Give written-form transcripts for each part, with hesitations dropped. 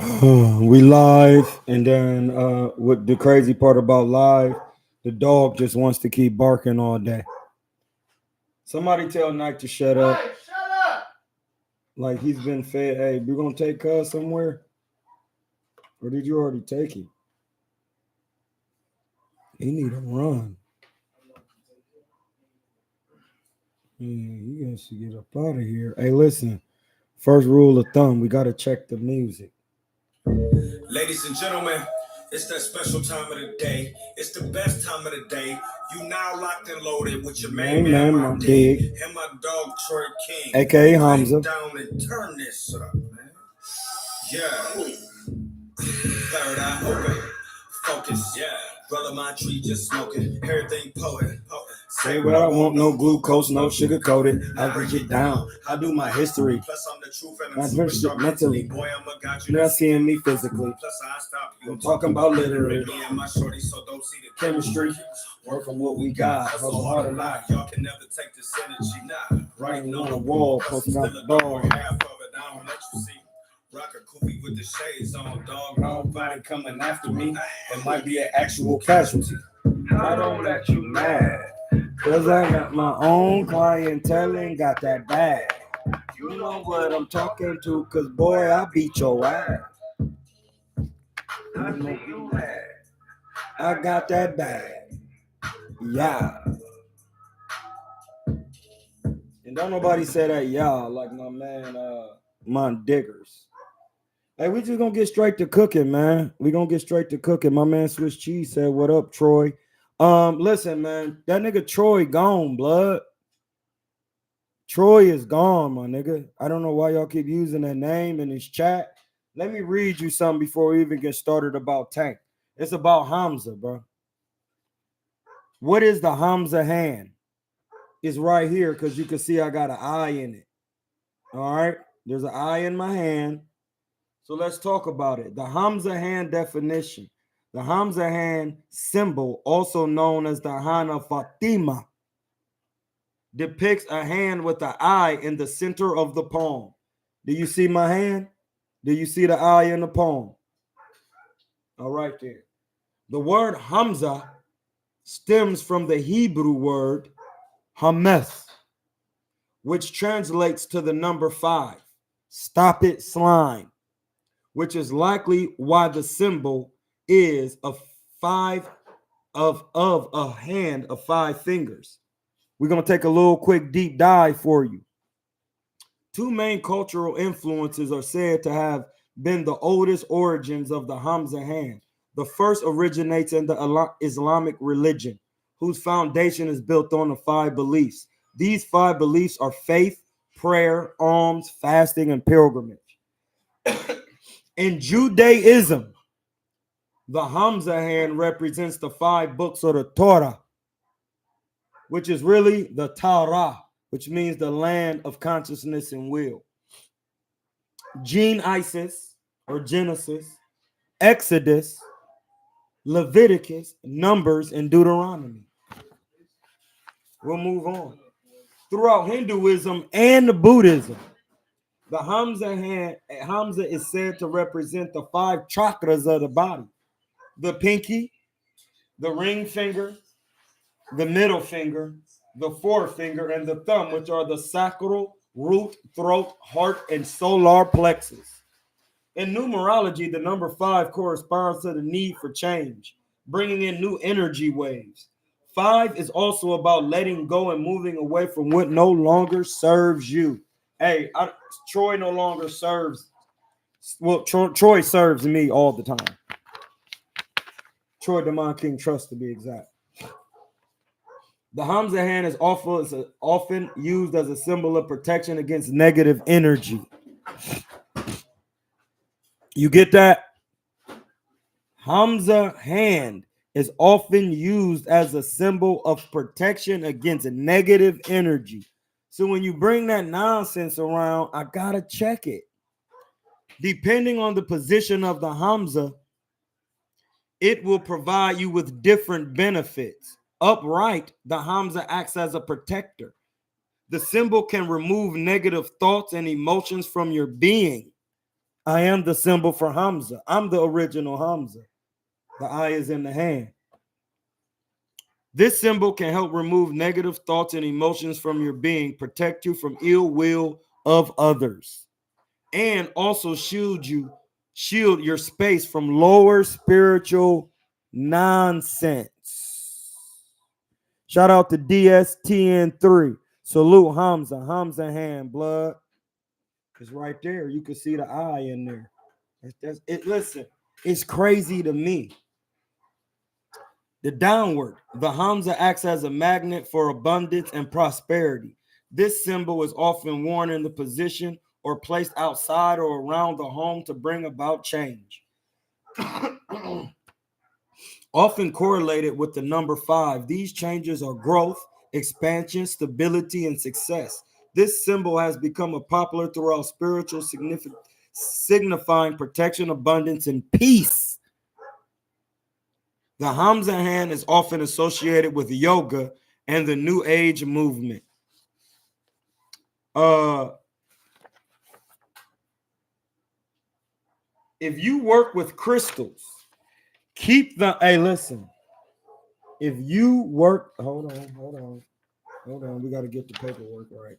We live, and then what the crazy part about live, the dog just wants to keep barking all day. Somebody tell Nike to shut up. Hey, shut up! Like he's been fed. Hey, we gonna take Cuz somewhere, or did you already take him? He need a run. Man, you guys should get up out of here. Hey, listen. First rule of thumb: we gotta check the music. Ladies and gentlemen, it's that special time of the day. It's the best time of the day. You now locked and loaded with your man, my dig, and my dog Troy King. AKA Hamsa. Down and turn this up, man. Yeah. Third eye open. Focus. Yeah. Brother, my tree just smoking. Everything poet. Say what I want, no glucose, no sugar coated. I break it down. I do my history. Plus, I'm the truth and My I'm super mentally. Boy, I'm a god. You're not seeing me physically. Plus, I stop you. I'm talking about literally. Me and my shorty, so don't see the Chemistry. Work on what we got. Hustle hard or not. Y'all can never take this energy. Nah. Writing on the wall, posting out the ball. Half of it, I don't let you see. Rock a koofy with the shades on, dog. Nobody coming after me. It might be an actual casualty. I don't let you mad. Cause I got my own clientele and got that bag. You know what I'm talking to, cause boy, I beat your ass. I make you mad. I got that bag. Yeah. And don't nobody say that y'all like my man Mon Diggers. Hey, we just gonna get straight to cooking, man. We gonna get straight to cooking. My man Swiss Cheese said, "What up, Troy?" Listen, man, that nigga Troy gone, blood. Troy is gone, my nigga. I don't know why y'all keep using that name in this chat. Let me read you something before we even get started about Tank. It's about Hamsa, bro. What is the Hamsa hand? It's right here because you can see I got an eye in it. All right, there's an eye in my hand. So let's talk about it. The Hamsa hand definition. The Hamsa hand symbol, also known as the Hana Fatima, depicts a hand with the eye in the center of the palm. Do you see my hand? Do you see the eye in the palm? All right there. The word Hamza stems from the Hebrew word Hameth, which translates to the number 5. Stop it, slime. Which is likely why the symbol is a 5 of a hand of 5 fingers. We're going to take a little quick deep dive for you. 2 main cultural influences are said to have been the oldest origins of the Hamsa hand. The first originates in the Islamic religion, whose foundation is built on the 5 beliefs. These 5 beliefs are faith, prayer, alms, fasting, and pilgrimage. In Judaism, the Hamsa hand represents the 5 books of the Torah, which is really the Torah, which means the land of consciousness and will. Genesis or Genesis, Exodus, Leviticus, Numbers, and Deuteronomy. We'll move on. Throughout Hinduism and Buddhism, the Hamsa is said to represent the 5 chakras of the body: the pinky, the ring finger, the middle finger, the forefinger, and the thumb, which are the sacral, root, throat, heart, and solar plexus. In numerology, the number 5 corresponds to the need for change, bringing in new energy waves. 5 is also about letting go and moving away from what no longer serves you. Hey, Troy no longer serves. Well, Troy serves me all the time. Troy Demon King Trust, to be exact. The Hamsa hand is often used as a symbol of protection against negative energy. You get that? Hamsa hand is often used as a symbol of protection against negative energy. So when you bring that nonsense around, I gotta check it. Depending on the position of the Hamsa, it will provide you with different benefits. Upright, the Hamsa acts as a protector. The symbol can remove negative thoughts and emotions from your being. I am the symbol for Hamsa. I'm the original Hamsa. The eye is in the hand. This symbol can help remove negative thoughts and emotions from your being, protect you from ill will of others, and also shield your space from lower spiritual nonsense. Shout out to DSTN3. Salute Hamsa. Hamsa hand, blood. It's right there. You can see the eye in there. That's it. Listen, it's crazy to me. The downward, the Hamsa acts as a magnet for abundance and prosperity. This symbol is often worn in the position or placed outside or around the home to bring about change. Often correlated with the number 5, these changes are growth, expansion, stability, and success. This symbol has become a popular throughout spiritual signifying protection, abundance, and peace. The Hamsa hand is often associated with yoga and the New Age movement. If you work with crystals, keep the, hey, listen. If you work, hold on. We got to get the paperwork right.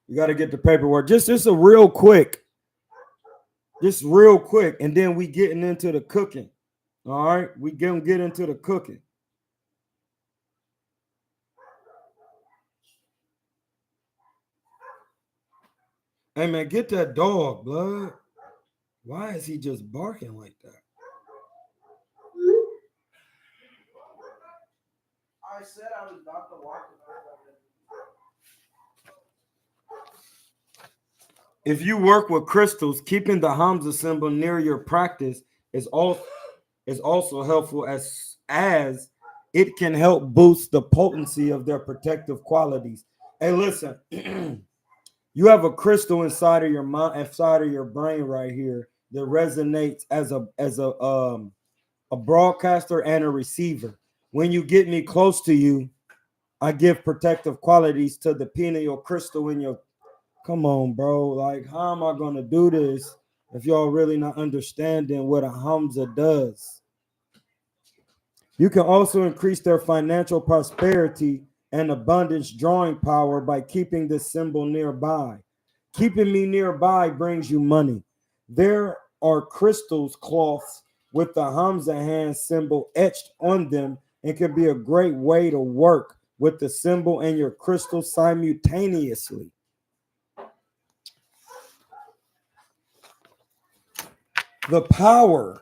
We got to get the paperwork. Just a real quick. And then we getting into the cooking. All right, we gonna get into the cooking. Hey man, get that dog, blood. Why is he just barking like that? I said I was about to walk. If you work with crystals, keeping the Hamsa symbol near your practice is also helpful as it can help boost the potency of their protective qualities. Hey, listen, you have a crystal inside of your mind, inside of your brain right here that resonates as a broadcaster and a receiver. When you get me close to you, I give protective qualities to the pineal crystal in your. Come on, bro. Like, how am I gonna do this if y'all really not understanding what a Hamsa does? You can also increase their financial prosperity and abundance drawing power by keeping this symbol nearby. Keeping me nearby brings you money. There are crystals cloths with the Hamsa hand symbol etched on them and can be a great way to work with the symbol and your crystal simultaneously. The power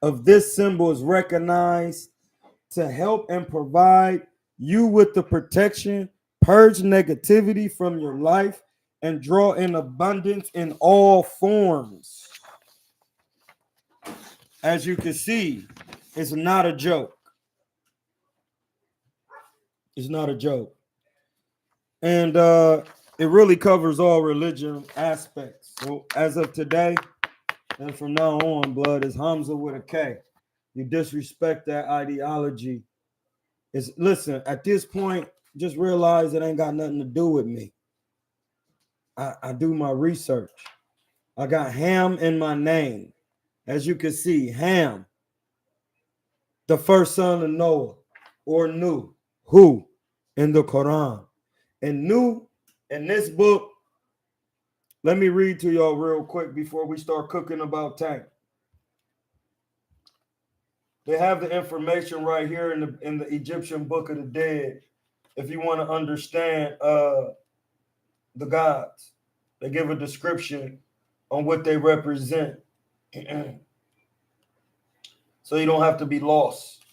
of this symbol is recognized to help and provide you with the protection, purge negativity from your life, and draw in abundance in all forms. As you can see, it's not a joke. It's not a joke. And it really covers all religion aspects. So as of today, and from now on, blood is Hamsa with a K. You disrespect that ideology. Listen, at this point, just realize it ain't got nothing to do with me. I do my research. I got Ham in my name. As you can see, Ham, the first son of Noah, or Nu, who in the Quran. And Nu, in this book, let me read to y'all real quick before we start cooking about tank. They have the information right here in the Egyptian Book of the Dead. If you want to understand the gods, they give a description on what they represent. So you don't have to be lost.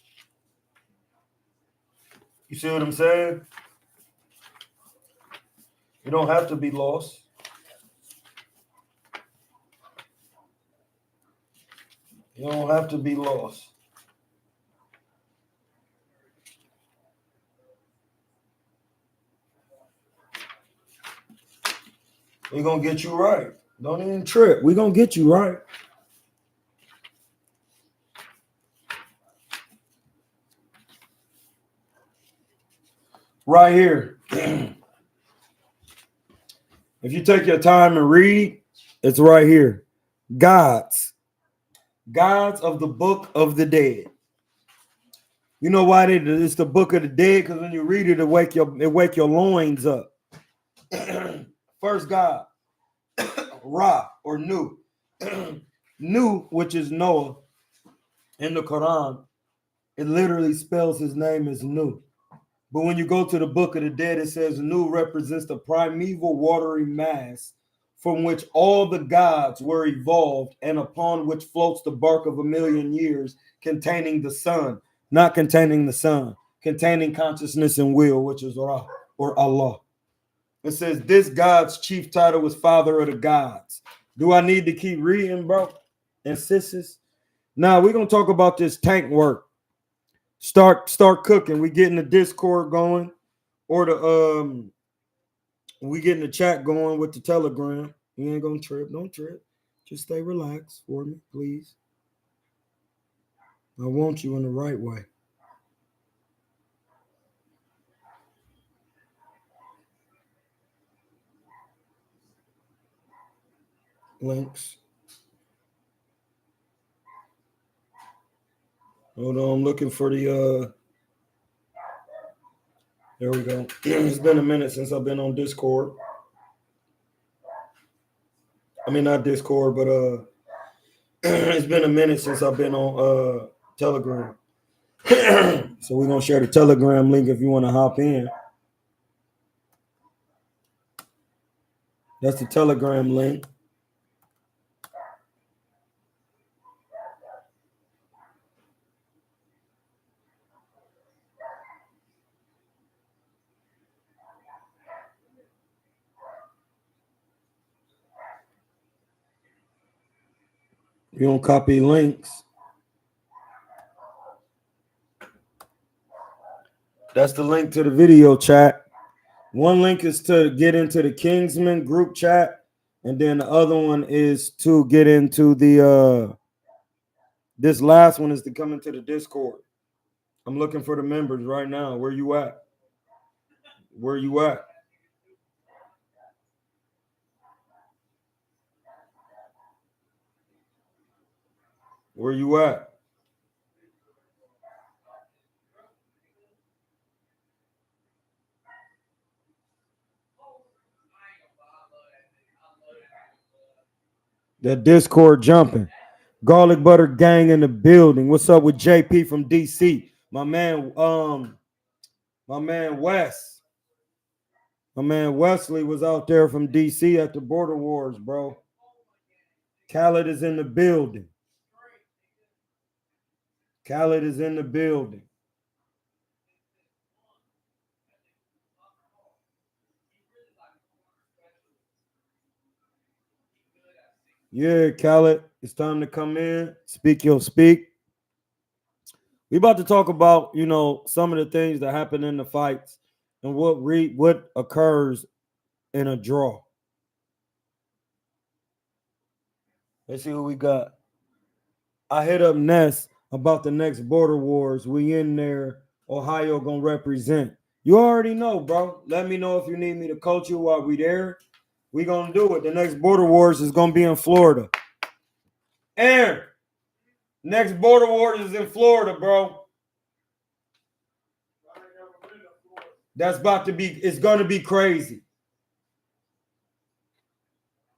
You see what I'm saying? You don't have to be lost. You don't have to be lost. We're going to get you right. Don't even trip. We're going to get you right. Right here. If you take your time and read, It's right here. Gods of the Book of the Dead. You know why it's the Book of the Dead? Because when you read it, it wake your loins up. First God, Ra or Nu. Nu, which is Noah in the Quran, it literally spells his name as Nu. But when you go to the Book of the Dead, it says Nu represents the primeval watery mass from which all the gods were evolved and upon which floats the bark of 1,000,000 years, containing the sun, not containing the sun, containing consciousness and will, which is Ra or Allah. It says this God's chief title was Father of the Gods. Do I need to keep reading, bro? And sisters? Now we're gonna talk about this tank work. Start cooking. We getting the Discord going, or the we getting the chat going with the Telegram. You ain't gonna trip. Don't trip. Just stay relaxed for me, please. I want you in the right way. Links. Hold on, I'm looking for the there we go. It's been a minute since I've been on Discord. I mean not Discord, but it's been a minute since I've been on Telegram. So we're gonna share the Telegram link if you want to hop in. That's the Telegram link. You don't copy links. That's the link to the video chat. One link is to get into the Kingsman group chat, and then the other one is to get into the this last one is to come into the Discord. I'm looking for the members right now. Where you at? Where you at? Where you at? The Discord jumping. Garlic Butter Gang in the building. What's up with JP from DC? My man Wes. My man Wesley was out there from DC at the Border Wars, bro. Khaled is in the building. Khaled is in the building. Yeah, Khaled, it's time to come in. Speak your speak. We about to talk about, some of the things that happen in the fights and what occurs in a draw. Let's see what we got. I hit up Ness about the next Border Wars. We in there. Ohio gonna represent. You already know, bro. Let me know if you need me to coach you while we there. We gonna do it. The next Border Wars is gonna be in Florida. Aaron, next Border Wars is in Florida, bro. That's about to be, it's gonna be crazy.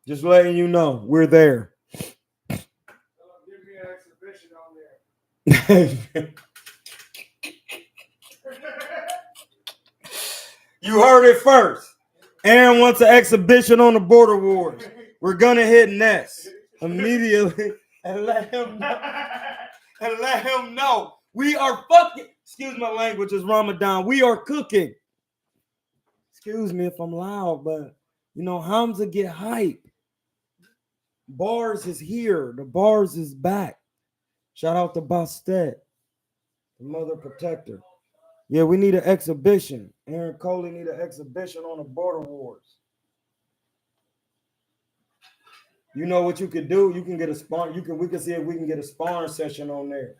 Just letting you know, we're there. Give me an exhibition on there. You heard it first. Aaron wants an exhibition on the Border Wars. We're gonna hit Ness immediately and let him know. We are fucking. Excuse my language, it's Ramadan. We are cooking. Excuse me if I'm loud, but Hamsa get hype. Bars is here. The bars is back. Shout out to Bastet, the mother protector. Yeah, we need an exhibition. Aaron Coley need an exhibition on the Border Wars. You know what you could do? You can get a spawn. We can see if we can get a sparring session on there.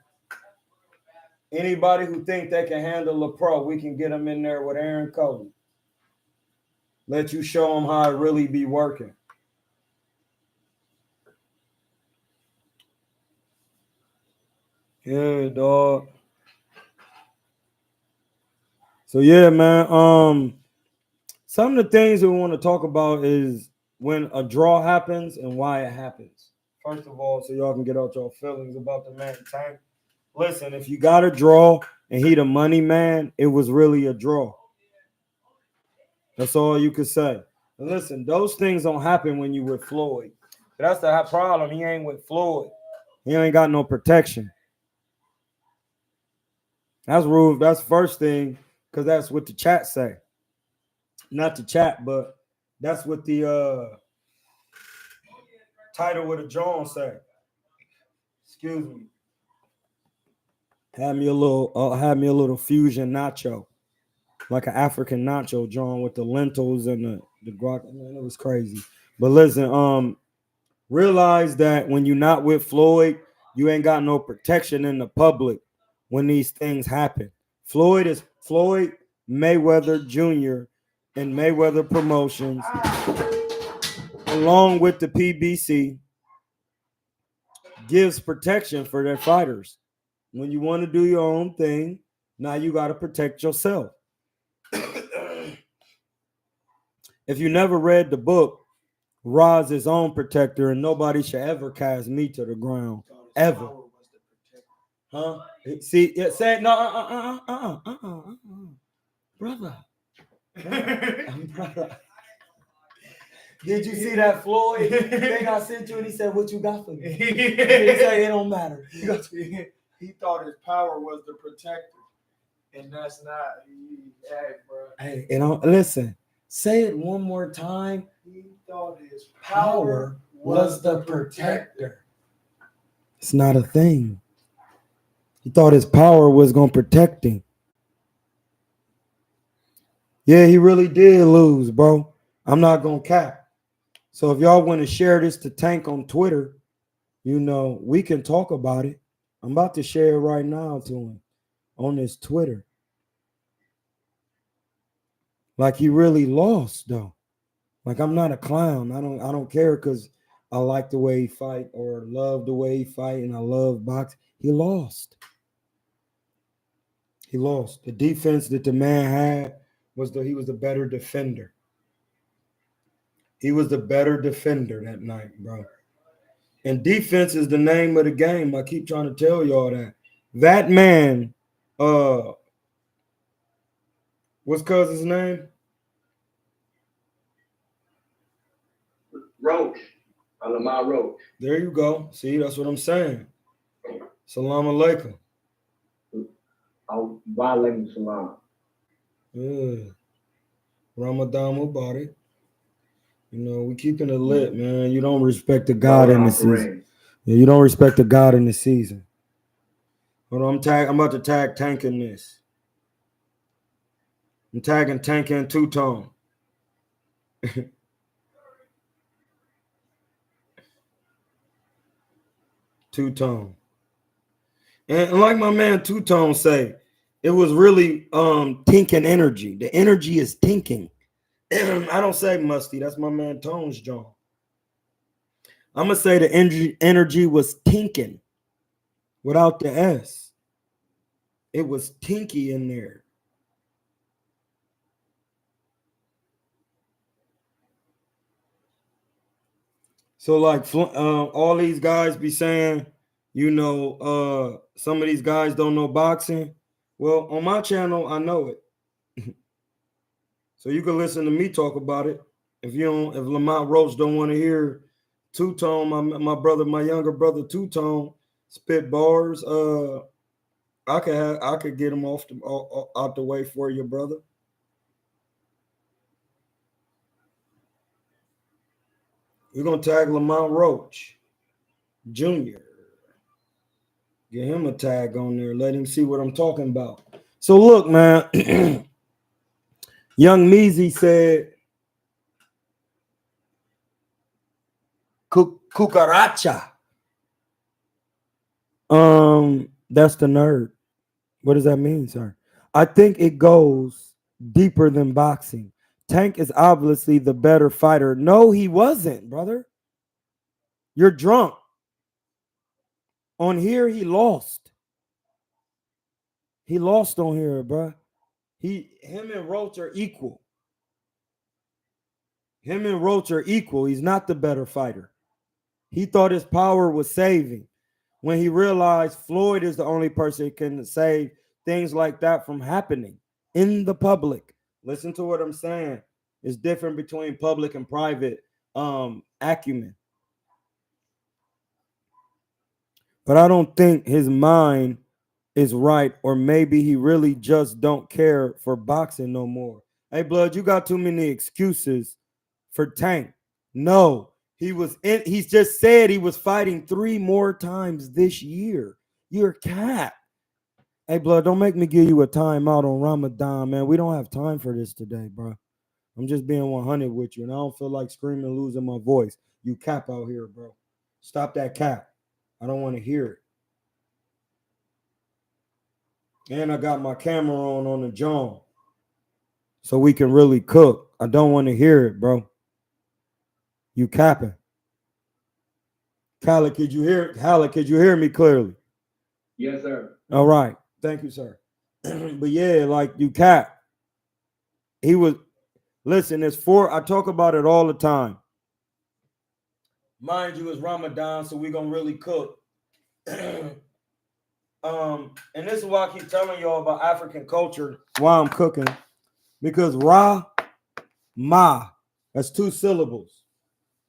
Anybody who think they can handle a pro, we can get them in there with Aaron Coley. Let you show them how it really be working. Yeah, dog. So yeah, man. Some of the things we want to talk about is when a draw happens and why it happens. First of all, so y'all can get out your feelings about the man Tank. Listen, if you got a draw and he the money man, it was really a draw. That's all you could say. And listen, those things don't happen when you with Floyd. That's the problem. He ain't with Floyd. He ain't got no protection. That's rude. That's the first thing, because that's what the chat say. Not the chat, but that's what the title of the Jones say. Excuse me. Had me a little fusion nacho, like an African nacho, John, with the lentils and the guac. Man, it was crazy. But listen, realize that when you're not with Floyd, you ain't got no protection in the public when these things happen. Floyd is Floyd Mayweather Jr. and Mayweather Promotions, along with the PBC, gives protection for their fighters. When you want to do your own thing, now you got to protect yourself. If you never read the book, Rod's his own protector, and nobody should ever cast me to the ground. Ever. Huh? See, it said no, brother. Brother. Did you see that Floyd thing I sent you? And he said, "What you got for me?" He said, "It don't matter." He thought his power was the protector, and that's not. Hey, bro. Hey, listen. Say it one more time. He thought his Power was the protector. It's not a thing. He thought his power was gonna protect him. Yeah, he really did lose, bro. I'm not gonna cap. So if y'all want to share this to Tank on Twitter, we can talk about it. I'm about to share it right now to him on his Twitter. Like, he really lost, though. Like, I'm not a clown. I don't care because I like the way he fight or love the way he fight, and I love boxing. He lost. He lost. The defense that the man had he was the better defender. He was the better defender that night, bro. And defense is the name of the game. I keep trying to tell y'all that. That man, what's cousin's name? Roach. Alamar Roach. There you go. See, that's what I'm saying. Salam alaikum. Wa alaikum salam. Yeah. Ramadan Mubarak. We keeping it lit, man. You don't respect the God in the season. Yeah, you don't respect the God in the season. Hold on, I'm about to tag Tank in this. I'm tagging Tank and Two-Tone. Two-Tone. And like my man Two-Tone say, it was really tinking energy. The energy is tinking. I don't say musty. That's my man Tone's John. I'm going to say the energy was tinking without the S. It was tinky in there. So like all these guys be saying, some of these guys don't know boxing. Well, on my channel, I know it. So you can listen to me talk about it. If Lamont Roach don't want to hear Two-Tone, my younger brother Two-Tone spit bars, I could get him out the way for you, brother. We're gonna tag Lamont Roach Jr. Get him a tag on there. Let him see what I'm talking about. So look, man. Young Meezy said, Cucaracha. That's the nerd. What does that mean, sir? I think it goes deeper than boxing. Tank is obviously the better fighter. No, he wasn't, brother. You're drunk. On here, he lost. He lost on here, bro. Him and Roach are equal. Him and Roach are equal. He's not the better fighter. He thought his power was saving when he realized Floyd is the only person who can save things like that from happening in the public. Listen to what I'm saying. It's different between public and private acumen. But I don't think his mind is right, or maybe he really just don't care for boxing no more. Hey, Blood, you got too many excuses for Tank. No, he's just said he was fighting 3 more times this year. You're a cat. Hey, Blood, don't make me give you a timeout on Ramadan, man. We don't have time for this today, bro. I'm just being 100 with you, and I don't feel like screaming and losing my voice. You cap out here, bro. Stop that cap. I don't want to hear it. And I got my camera on the John so we can really cook. I don't want to hear it, bro. You capping. Khaled, could you hear me clearly? Yes, sir. All right. Thank you, sir. But yeah, like you cap. He was, listen, it's 4. I talk about it all the time. Mind you, it's Ramadan, so we're going to really cook. And this is why I keep telling y'all about African culture while I'm cooking, because Ma, that's 2 syllables.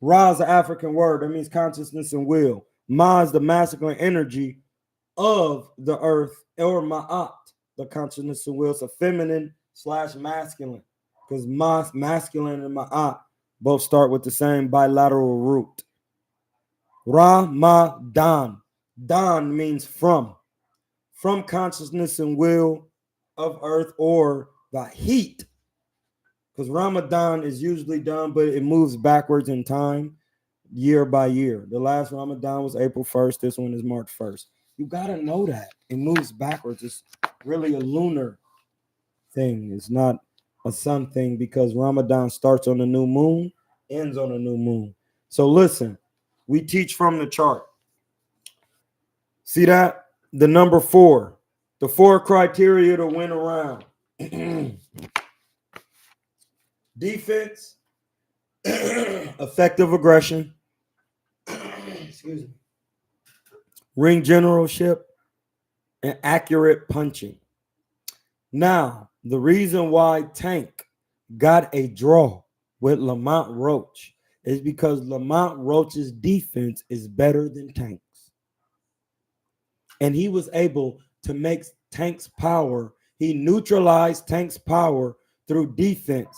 Ra is an African word that means consciousness and will. Ma is the masculine energy of the earth, or Ma'at, the consciousness and will. So feminine / masculine, because masculine and Ma'at both start with the same bilateral root. Ramadan. Dan means from consciousness and will of earth, or the heat, because Ramadan is usually done, but it moves backwards in time year by year. The last Ramadan was April 1st. This one is March 1st. You got to know that. It moves backwards. It's really a lunar thing. It's not a sun thing, because Ramadan starts on the new moon, ends on the new moon. So listen, we teach from the chart. See that? The number 4, the 4 criteria to win a round. Defense, effective aggression, excuse me, ring generalship, and accurate punching. Now, the reason why Tank got a draw with Lamont Roach is because Lamont Roach's defense is better than Tank's. And he was able to make Tank's power, he neutralized Tank's power through defense.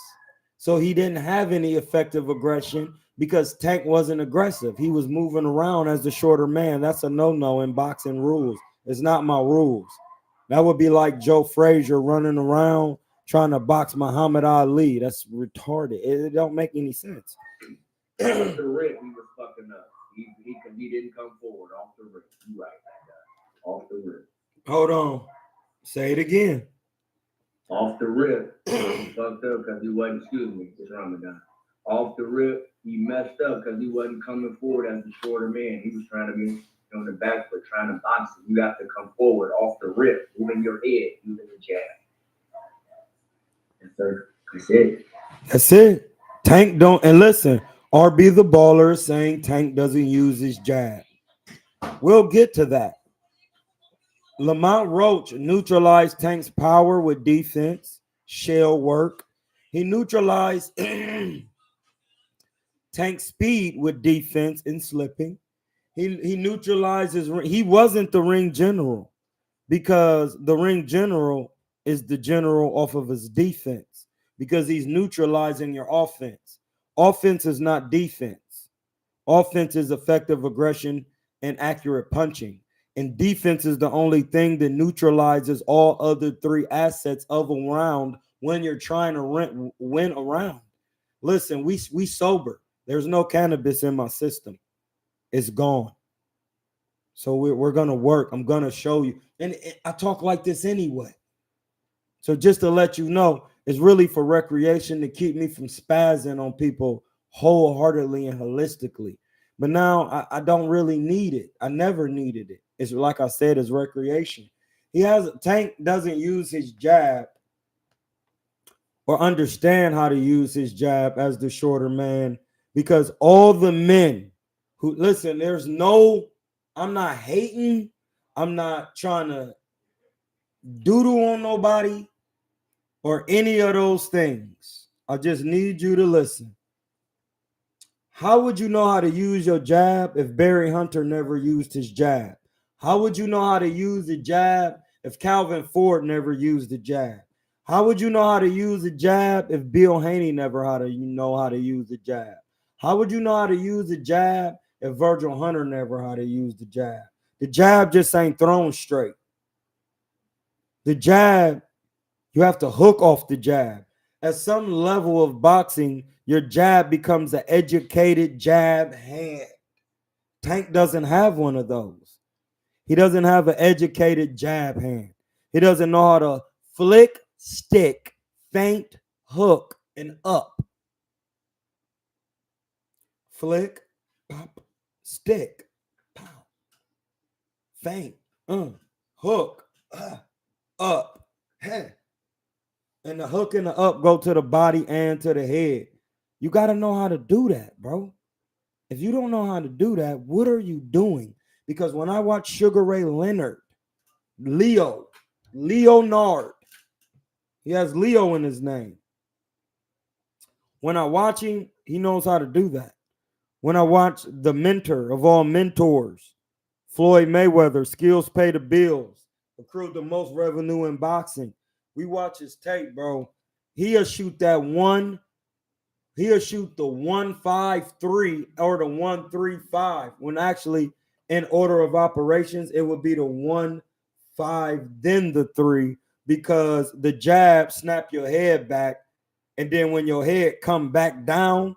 So he didn't have any effective aggression because Tank wasn't aggressive. He was moving around as the shorter man. That's a no-no in boxing rules. It's not my rules. That would be like Joe Frazier running around trying to box Muhammad Ali. That's retarded. It don't make any sense. Off the rip, he was fucking up. He didn't come forward off the rip. You right, that guy. Off the rip. Hold on. Say it again. Off the rip, he fucked up because he wasn't, excuse me, it's Ramadan. Off the rip, he messed up because he wasn't coming forward as the shorter man. He was trying to be on the back foot, trying to box it. You have to come forward off the rip, moving your head, using the jab. Yes, sir. That's it. That's it. Tank don't, and listen, RB the baller is saying Tank doesn't use his jab. We'll get to that. Lamont Roach neutralized Tank's power with defense, shell work. He neutralized Tank's speed with defense and slipping. He neutralized his ring. He wasn't the ring general, because the ring general is the general off of his defense, because he's neutralizing your offense. Offense is not defense. Offense is effective aggression and accurate punching. And defense is the only thing that neutralizes all other 3 assets of a round when you're trying to win a round. Listen, we sober. There's no cannabis in my system. It's gone. So we're going to work. I'm going to show you. And I talk like this anyway. So just to let you know, it's really for recreation, to keep me from spazzing on people wholeheartedly and holistically. But now I don't really need it. I never needed it. It's like I said, it's recreation. Tank doesn't use his jab or understand how to use his jab as the shorter man, because all the men who listen, I'm not hating, I'm not trying to doodle on nobody or any of those things. I just need you to listen. How would you know how to use your jab if Barry Hunter never used his jab? How would you know how to use the jab if Calvin Ford never used the jab? How would you know how to use the jab if Bill Haney never know how to use the jab? How would you know how to use the jab if Virgil Hunter never how to use the jab? The jab just ain't thrown straight. The jab, you have to hook off the jab. At some level of boxing, your jab becomes an educated jab hand. Tank doesn't have one of those. He doesn't have an educated jab hand. He doesn't know how to flick, stick, feint, hook, and up. Flick, pop, stick, pop, feint, hook, up, head. And the hook and the up go to the body and to the head. You got to know how to do that, bro. If you don't know how to do that, what are you doing? Because when I watch Sugar Ray Leonard, Leonard, he has Leo in his name. When I watch him, he knows how to do that. When I watch the mentor of all mentors, Floyd Mayweather, skills pay the bills, accrued the most revenue in boxing. We watch his tape, bro. He'll shoot the 1-5-3 or the 1-3-5, when actually in order of operations, it would be the 1-5, then the 3, because the jab snap your head back, and then when your head come back down,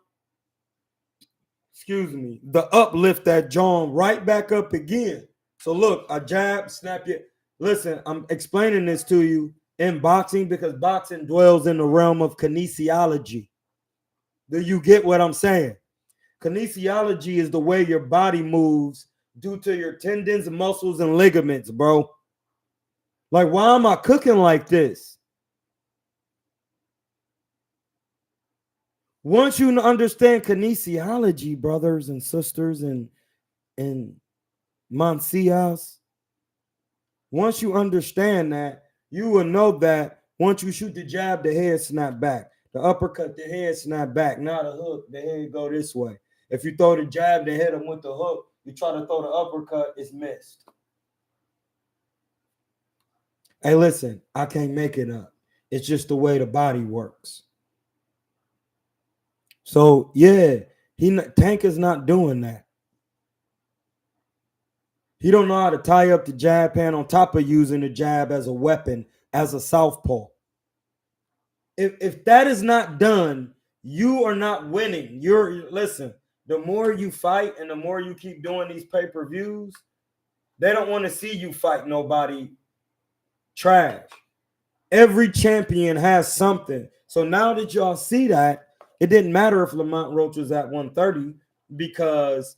the uplift that jaw right back up again. So look, a jab, snap your. Listen, I'm explaining this to you in boxing because boxing dwells in the realm of kinesiology. Do you get what I'm saying? Kinesiology is the way your body moves due to your tendons, muscles, and ligaments, bro. Like, why am I cooking like this? Once you understand kinesiology, brothers and sisters and Mancias, once you understand that, you will know that once you shoot the jab, the head snap back. The uppercut, the head snap back. Not a hook, the head go this way. If you throw the jab, they hit him with the hook. You try to throw the uppercut, it's missed. Hey, listen, I can't make it up. It's just the way the body works. So, yeah, Tank is not doing that. He don't know how to tie up the jab hand on top of using the jab as a weapon, as a southpaw. If that is not done, you are not winning. Listen, the more you fight and the more you keep doing these pay-per-views, they don't want to see you fight nobody trash. Every champion has something. So now that y'all see that, it didn't matter if Lamont Roach was at 130 because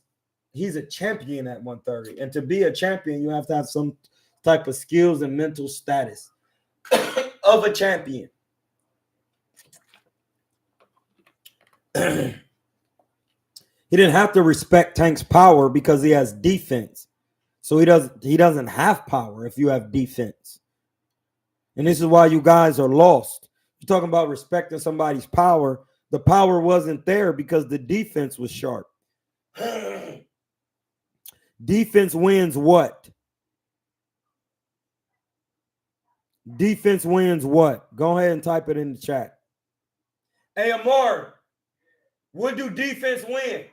he's a champion at 130. And to be a champion, you have to have some type of skills and mental status of a champion. He didn't have to respect Tank's power because he has defense. So he doesn't have power if you have defense. And this is why you guys are lost. You're talking about respecting somebody's power. The power wasn't there because the defense was sharp. Defense wins what? Defense wins what? Go ahead and type it in the chat. Hey, Amar, what do defense win?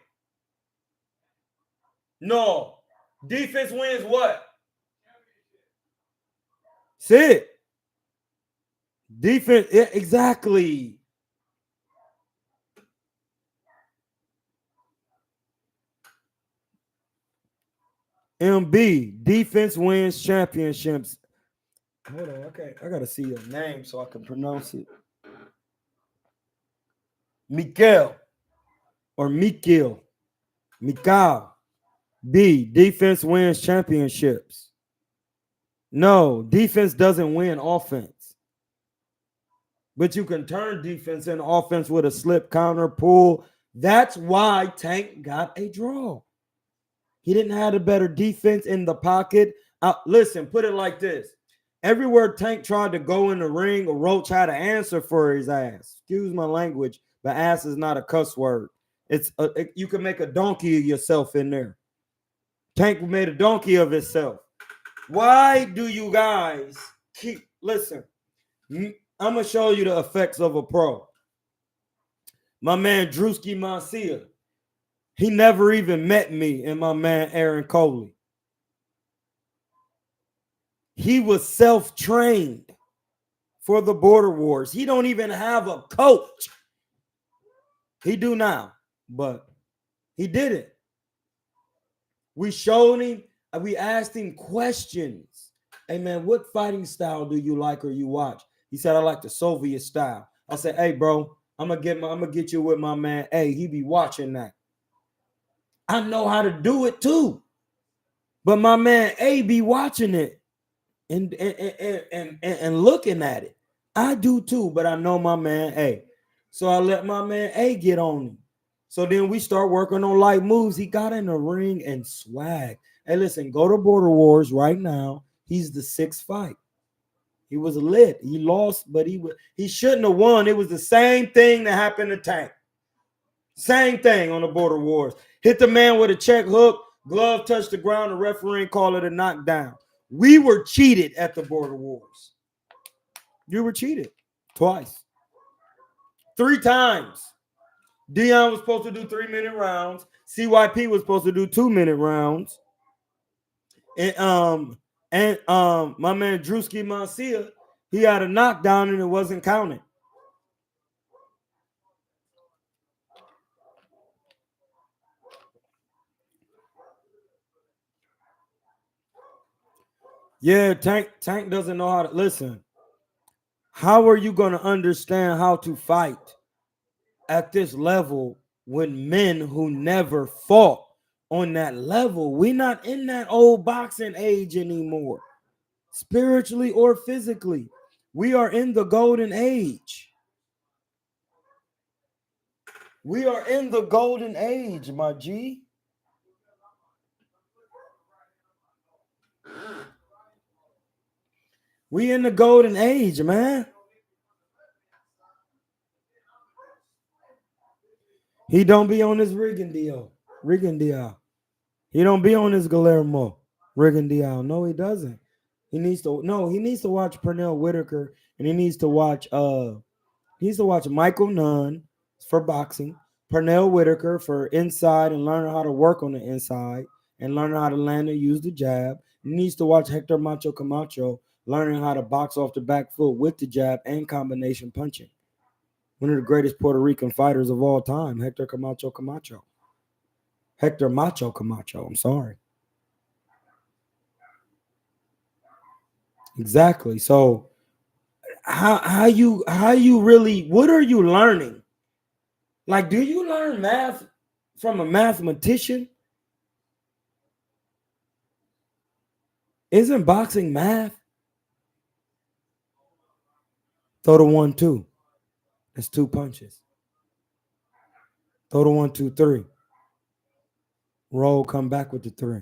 No. Defense wins what? See it. Defense, yeah, exactly. MB, defense wins championships. Hold on, okay. I gotta see your name so I can pronounce it. Mikael or Mikil. Mikal. B, defense wins championships. No, defense doesn't win offense. But you can turn defense into offense with a slip, counter, pull. That's why Tank got a draw. He didn't have a better defense in the pocket. Listen, put it like this. Everywhere Tank tried to go in the ring, Roach had an answer for his ass. Excuse my language, but ass is not a cuss word. You can make a donkey of yourself in there. Tank made a donkey of himself. Why do you guys listen? I'm gonna show you the effects of a pro. My man Drewski Mancia, he never even met me and my man Aaron Coley. He was self-trained for the Border Wars. He don't even have a coach. He do now, but he did it. We showed him, we asked him questions. Hey man, what fighting style do you like or you watch? He said, I like the Soviet style. I said, hey bro, I'm gonna get you with my man. Hey, he be watching that. I know how to do it too. But my man A be watching it and looking at it. I do too, but I know my man A. So I let my man A get on him. So then we start working on light moves. He got in the ring and swag. Hey, listen, go to Border Wars right now. He's the 6th fight. He was lit. He lost, but he shouldn't have won. It was the same thing that happened to Tank. Same thing on the Border Wars. Hit the man with a check hook. Glove touched the ground. The referee called it a knockdown. We were cheated at the Border Wars. You were cheated twice. 3 times. Dion was supposed to do 3-minute rounds. CYP was supposed to do 2-minute rounds. And my man Drewski Mancia, he had a knockdown and it wasn't counted. Yeah, Tank doesn't know how to listen. How are you going to understand how to fight at this level when men who never fought on that level? We're not in that old boxing age anymore, spiritually or physically. We are in the golden age. We are in the golden age, my G. We in the golden age, man. He don't be on his rigging deal. He don't be on his Guillermo rigging deal. No, he doesn't. He needs to watch Pernell Whitaker, and he needs to watch Michael Nunn for boxing, Pernell Whitaker for inside and learning how to work on the inside and learning how to land and use the jab. He needs to watch Hector Macho Camacho learning how to box off the back foot with the jab and combination punching. One of the greatest Puerto Rican fighters of all time, Hector Macho Camacho, I'm sorry. Exactly. So how you really, what are you learning? Like, do you learn math from a mathematician? Isn't boxing math? Throw the 1-2. That's 2 punches. Throw the 1-2-3. Roll, come back with the 3.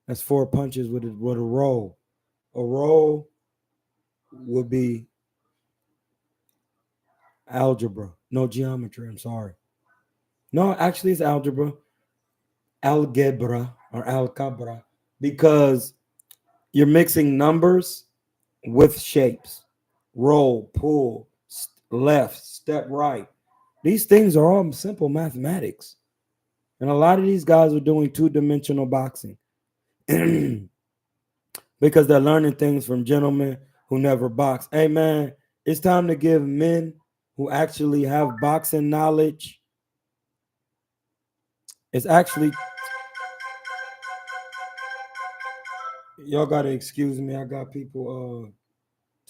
That's 4 punches with a roll. A roll would be algebra. No, geometry. I'm sorry. No, actually it's algebra. Algebra or algebra. Because you're mixing numbers with shapes. Roll, pull, left, step right. These things are all simple mathematics. And a lot of these guys are doing 2-dimensional boxing because they're learning things from gentlemen who never box. Hey, man, it's time to give men who actually have boxing knowledge. It's actually, y'all got to excuse me. I got people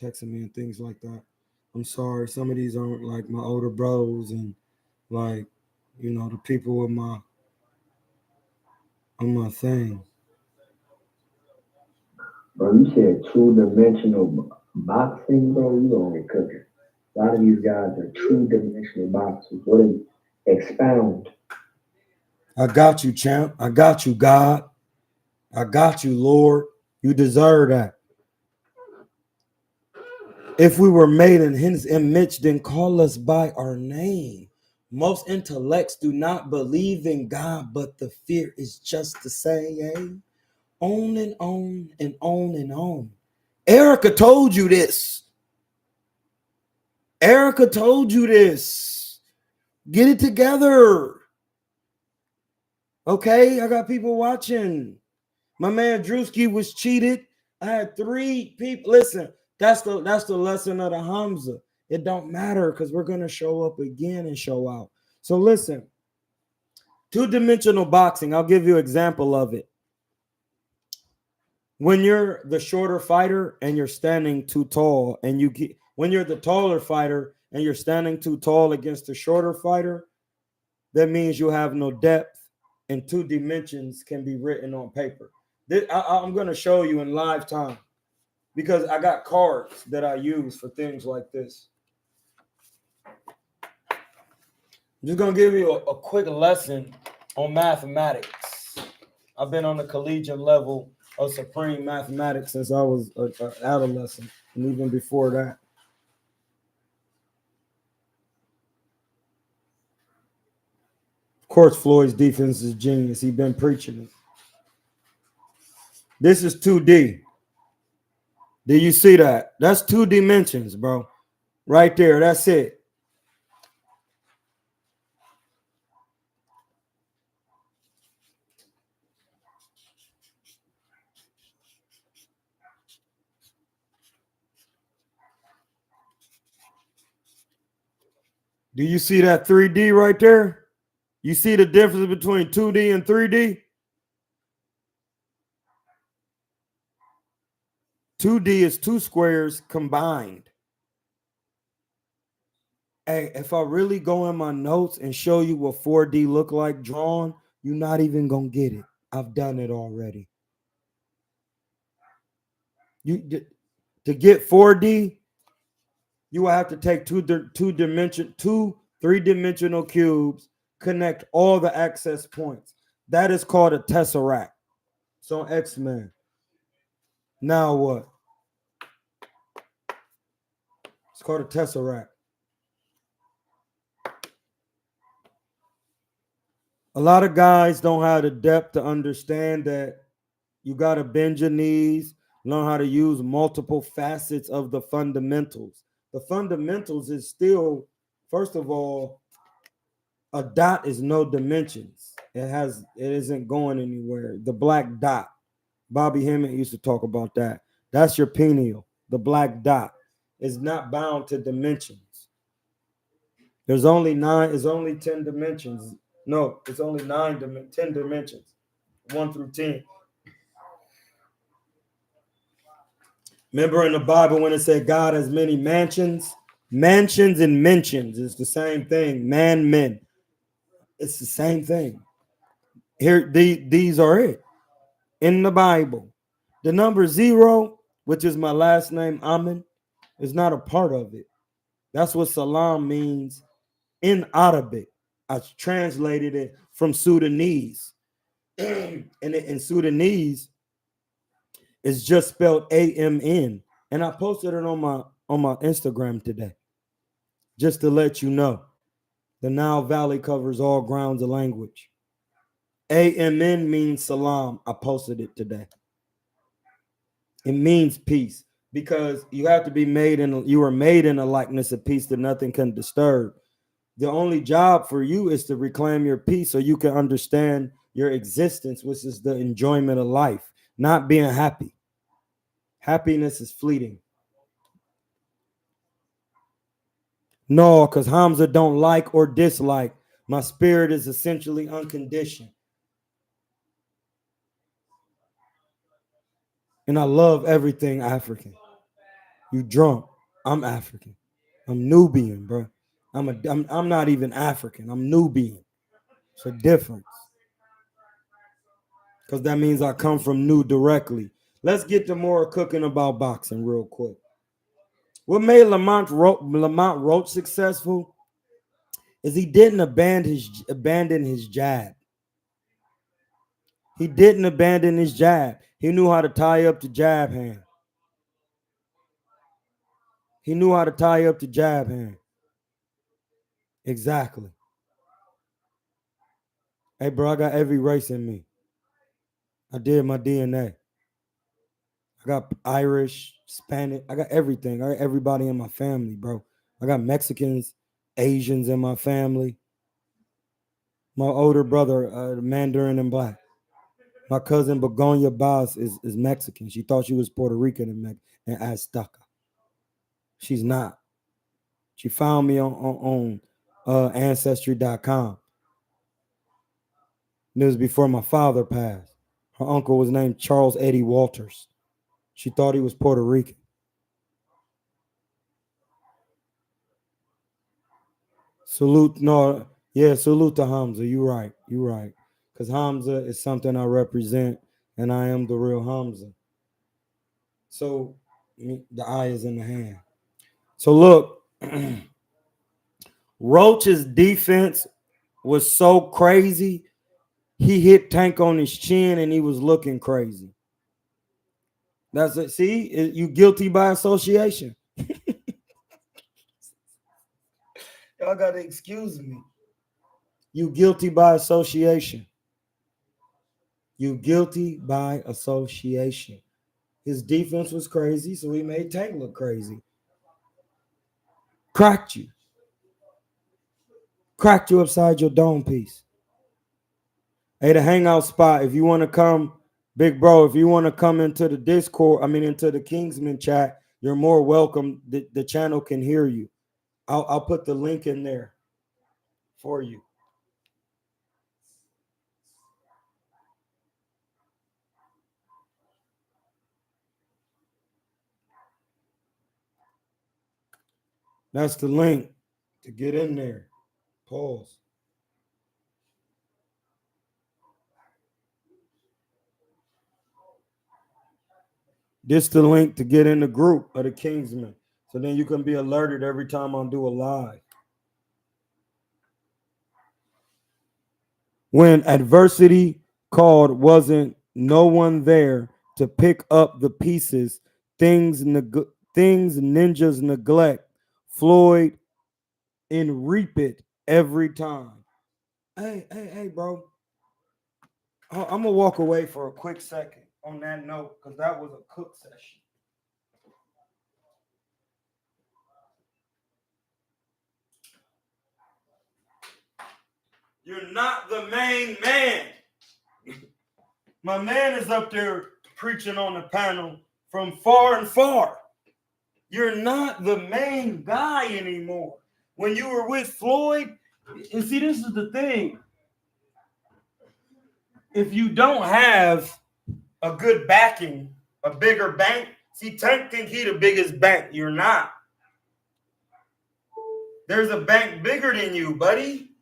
texting me and things like that. I'm sorry. Some of these aren't like my older bros and like, the people on my thing. Bro, you said 2-dimensional boxing, bro. You gonna get cooking. A lot of these guys are 2-dimensional boxers. What is expound? I got you, champ. I got you, God. I got you, Lord. You deserve that. If we were made in his image, then call us by our name. Most intellects do not believe in God, but the fear is just the same. On and on and on and on. Erica told you this. Erica told you this. Get it together. Okay, I got people watching. My man Drewski was cheated. I had 3 people. Listen, that's the lesson of the Hamsa. It don't matter because we're gonna show up again and show out. So listen, 2-dimensional boxing. I'll give you an example of it. When you're the shorter fighter and you're standing too tall, and when you're the taller fighter and you're standing too tall against the shorter fighter, that means you have no depth, and 2 dimensions can be written on paper. I'm going to show you in live time because I got cards that I use for things like this. I'm just going to give you a quick lesson on mathematics. I've been on the collegiate level of supreme mathematics since I was an adolescent, and even before that. Of course, Floyd's defense is genius. He's been preaching it. This is 2D. Do you see that? That's 2 dimensions, bro. Right there. That's it. Do you see that 3D right there? You see the difference between 2D and 3D? 2D is 2 squares combined. Hey, if I really go in my notes and show you what 4D look like drawn, you're not even going to get it. I've done it already. To get 4D, you will have to take 3-dimensional cubes, connect all the access points. That is called a tesseract. So X-Men. Now what? It's called a tesseract. A lot of guys don't have the depth to understand that you got to bend your knees, learn how to use multiple facets of the fundamentals. The fundamentals is still, first of all, a dot is no dimensions. It isn't going anywhere. The black dot. Bobby Hemmett used to talk about that. That's your pineal. The black dot is not bound to dimensions. There's only 10 dimensions. No, it's only 10 dimensions. 1 through 10. Remember in the Bible when it said God has many mansions? Mansions and mentions is the same thing. Men. It's the same thing. Here, these are it in the Bible. The number 0, which is my last name, Amen, is not a part of it. That's what salam means in Arabic. I translated it from Sudanese. And in Sudanese, it's just spelled AMN. And I posted it on my Instagram today, just to let you know. The Nile Valley covers all grounds of language. AMN means salam. I posted it today. It means peace because you have to be you were made in a likeness of peace that nothing can disturb. The only job for you is to reclaim your peace so you can understand your existence, which is the enjoyment of life, not being happy. Happiness is fleeting. No, because Hamsa don't like or dislike. My spirit is essentially unconditioned. And I love everything African. You drunk. I'm African. I'm Nubian, bro. I'm not even African. I'm Nubian. It's a difference. Because that means I come from Nu directly. Let's get to more cooking about boxing real quick. What made Lamont Roach successful is he didn't abandon his jab. He didn't abandon his jab. He knew how to tie up the jab hand. He knew how to tie up the jab hand. Exactly. Hey, bro, I got every race in me. I did my DNA. I got Irish, Spanish. I got everything. I got everybody in my family, bro. I got Mexicans, Asians in my family. My older brother, Mandarin and Black. My cousin Begonia Boss is Mexican. She thought she was Puerto Rican and Azteca. She's not. She found me on Ancestry.com. It was before my father passed. Her uncle was named Charles Eddie Walters. She thought he was Puerto Rican. Salute to Hamsa. You're right. Because Hamsa is something I represent, and I am the real Hamsa. So the eye is in the hand. So look, Roach's defense was so crazy. He hit Tank on his chin and he was looking crazy. That's it. See, you guilty by association. Y'all gotta excuse me. You guilty by association. You guilty by association. His defense was crazy, so he made Tank look crazy. Cracked you. Cracked you upside your dome piece. Hey, the hangout spot, if you want to come, big bro, if you want to come into the Discord, into the Kingsman chat, you're more welcome. The channel can hear you. I'll put the link in there for you. That's the link to get in there. Pause. This the link to get in the group of the Kingsmen. So then you can be alerted every time I do a live. When adversity called, wasn't no one there to pick up the pieces. Things ninjas neglect. Floyd and reap it every time. Hey, bro. I'm gonna walk away for a quick second on that note because that was a cook session. You're not the main man. My man is up there preaching on the panel from far and far. You're not the main guy anymore. When you were with Floyd, and see, this is the thing. If you don't have a good backing, a bigger bank, see, Tank think he the biggest bank. You're not. There's a bank bigger than you, buddy.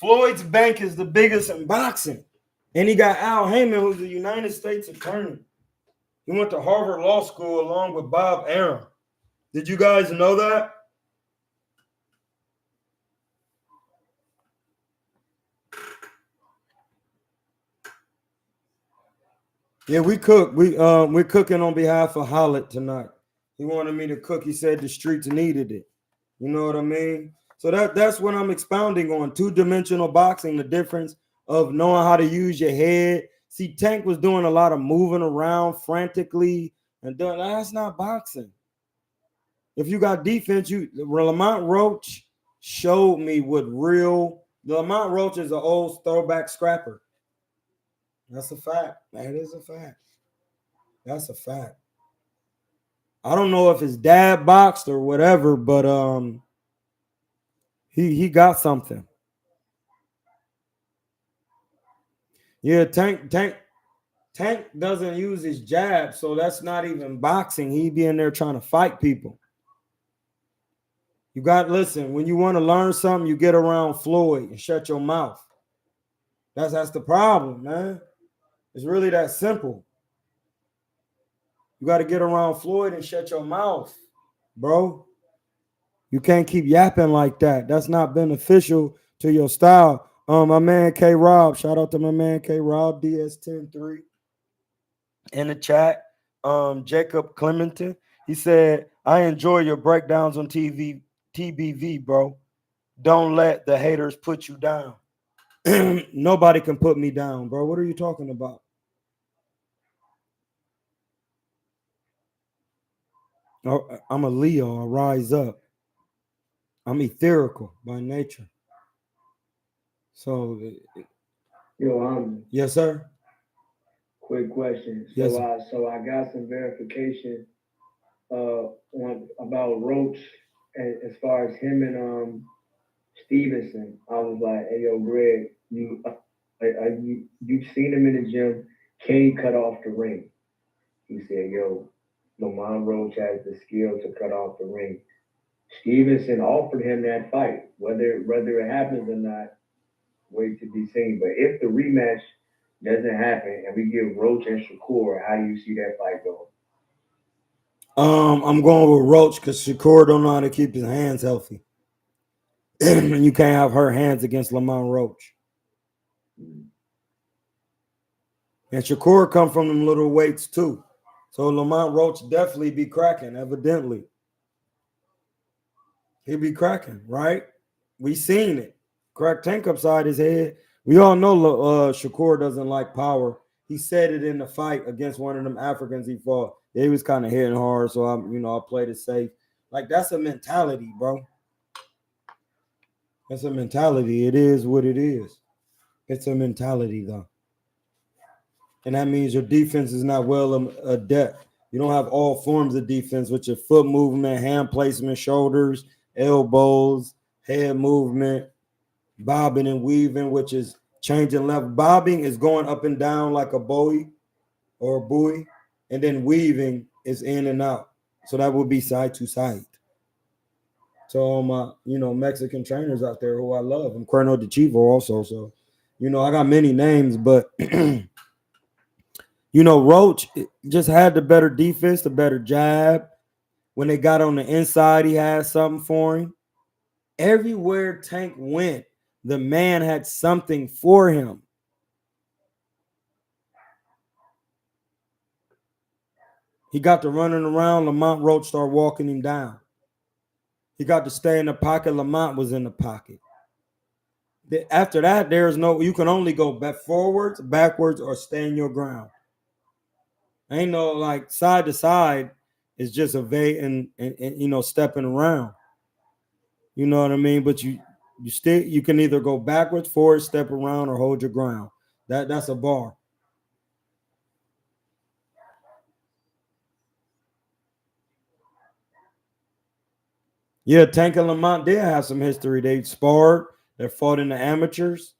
Floyd's bank is the biggest in boxing. And he got Al Heyman, who's a United States attorney. He went to Harvard Law School along with Bob Arum. Did you guys know that? Yeah, we cook. We're cooking on behalf of Hollett tonight. He wanted me to cook. He said the streets needed it. You know what I mean? So that's what I'm expounding on. Two-dimensional boxing, the difference of knowing how to use your head. See, Tank was doing a lot of moving around frantically and doing that's not boxing. If you got defense, Lamont Roach showed me what real. Lamont Roach is an old throwback scrapper. That's a fact. That is a fact. That's a fact. I don't know if his dad boxed or whatever, but he got something. Yeah, Tank doesn't use his jab, so that's not even boxing. He be in there trying to fight people. You got listen, when you want to learn something, you get around Floyd and shut your mouth. That's the problem, man. It's really that simple. You got to get around Floyd and shut your mouth, bro. You can't keep yapping like that. That's not beneficial to your style. My man K Rob, shout out to my man K Rob DS103 in the chat. Jacob Clementon, he said, I enjoy your breakdowns on TBV, bro. Don't let the haters put you down. Nobody can put me down, bro. What are you talking about? I'm a Leo. I rise up. I'm etherical by nature. So, yes, sir. Quick question. Yes, So I got some verification about Roach as far as him and Stevenson. I was like, hey yo, Greg, you've seen him in the gym. Can he cut off the ring? He said, yo, Lamont Roach has the skill to cut off the ring. Stevenson offered him that fight. Whether it happens or not, wait to be seen. But if the rematch doesn't happen and we give Roach and Shakur, how do you see that fight going? I'm going with Roach because Shakur don't know how to keep his hands healthy. And you can't have her hands against Lamont Roach. And Shakur come from them little weights too. So Lamont Roach definitely be cracking, evidently. He be cracking, right? We seen it. Crack tank upside his head. We all know Shakur doesn't like power. He said it in the fight against one of them Africans he fought. Yeah, he was kind of hitting hard, so I played it safe. Like, that's a mentality, bro. That's a mentality. It is what it is. It's a mentality, though. And that means your defense is not well adept. You don't have all forms of defense with your foot movement, hand placement, shoulders, elbows, head movement, bobbing and weaving, which is changing level. Bobbing is going up and down like a buoy or a buoy, and then weaving is in and out. So that would be side to side. So all my, Mexican trainers out there who I love. I'm KuernoDeChivo also. So, I got many names, but Roach just had the better defense, the better jab. When they got on the inside, he had something for him. Everywhere Tank went, the man had something for him. He got to running around. Lamont Roach started walking him down. He got to stay in the pocket. Lamont was in the pocket. After that, you can only go back forwards, backwards, or stay in your ground. Ain't no like side to side. It's just evading and stepping around. You know what I mean? But you can either go backwards, forward, step around, or hold your ground. That's a bar. Yeah, Tank and Lamont did have some history. They sparred. They fought in the amateurs.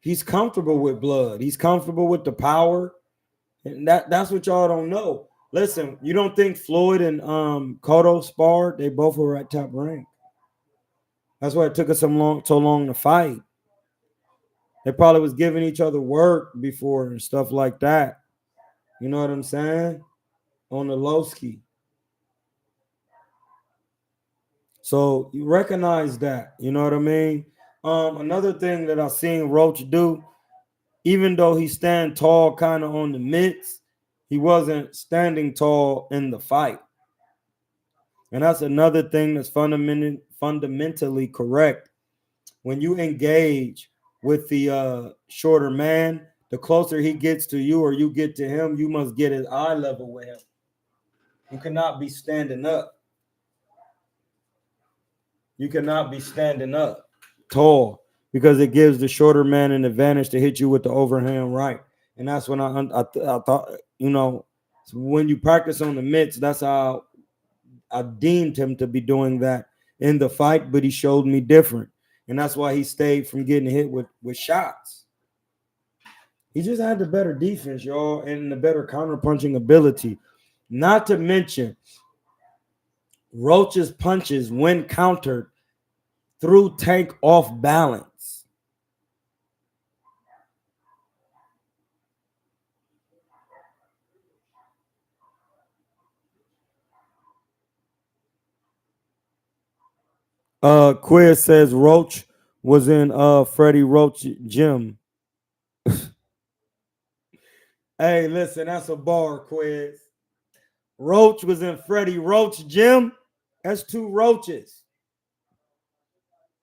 He's comfortable with blood. He's comfortable with the power. And that's what y'all don't know. Listen, you don't think Floyd and Cotto sparred? They both were at top rank. That's why it took us so long to fight. They probably was giving each other work before and stuff like that. You know what I'm saying? On the low ski. So you recognize that. You know what I mean? Another thing that I've seen Roach do, even though he stand tall kind of on the mitts, he wasn't standing tall in the fight. And that's another thing that's fundamentally correct. When you engage with the shorter man, the closer he gets to you or you get to him, you must get at eye level with him. You cannot be standing up. You cannot be standing up tall because it gives the shorter man an advantage to hit you with the overhand right. And that's when I thought, when you practice on the mitts, that's how I deemed him to be doing that in the fight, but he showed me different. And that's why he stayed from getting hit with shots. He just had the better defense, y'all, and the better counter-punching ability. Not to mention, Roach's punches, when countered, threw Tank off balance. Quiz says Roach was in Freddie Roach gym. Hey, listen, that's a bar, Quiz. Roach was in Freddie Roach gym. That's two roaches.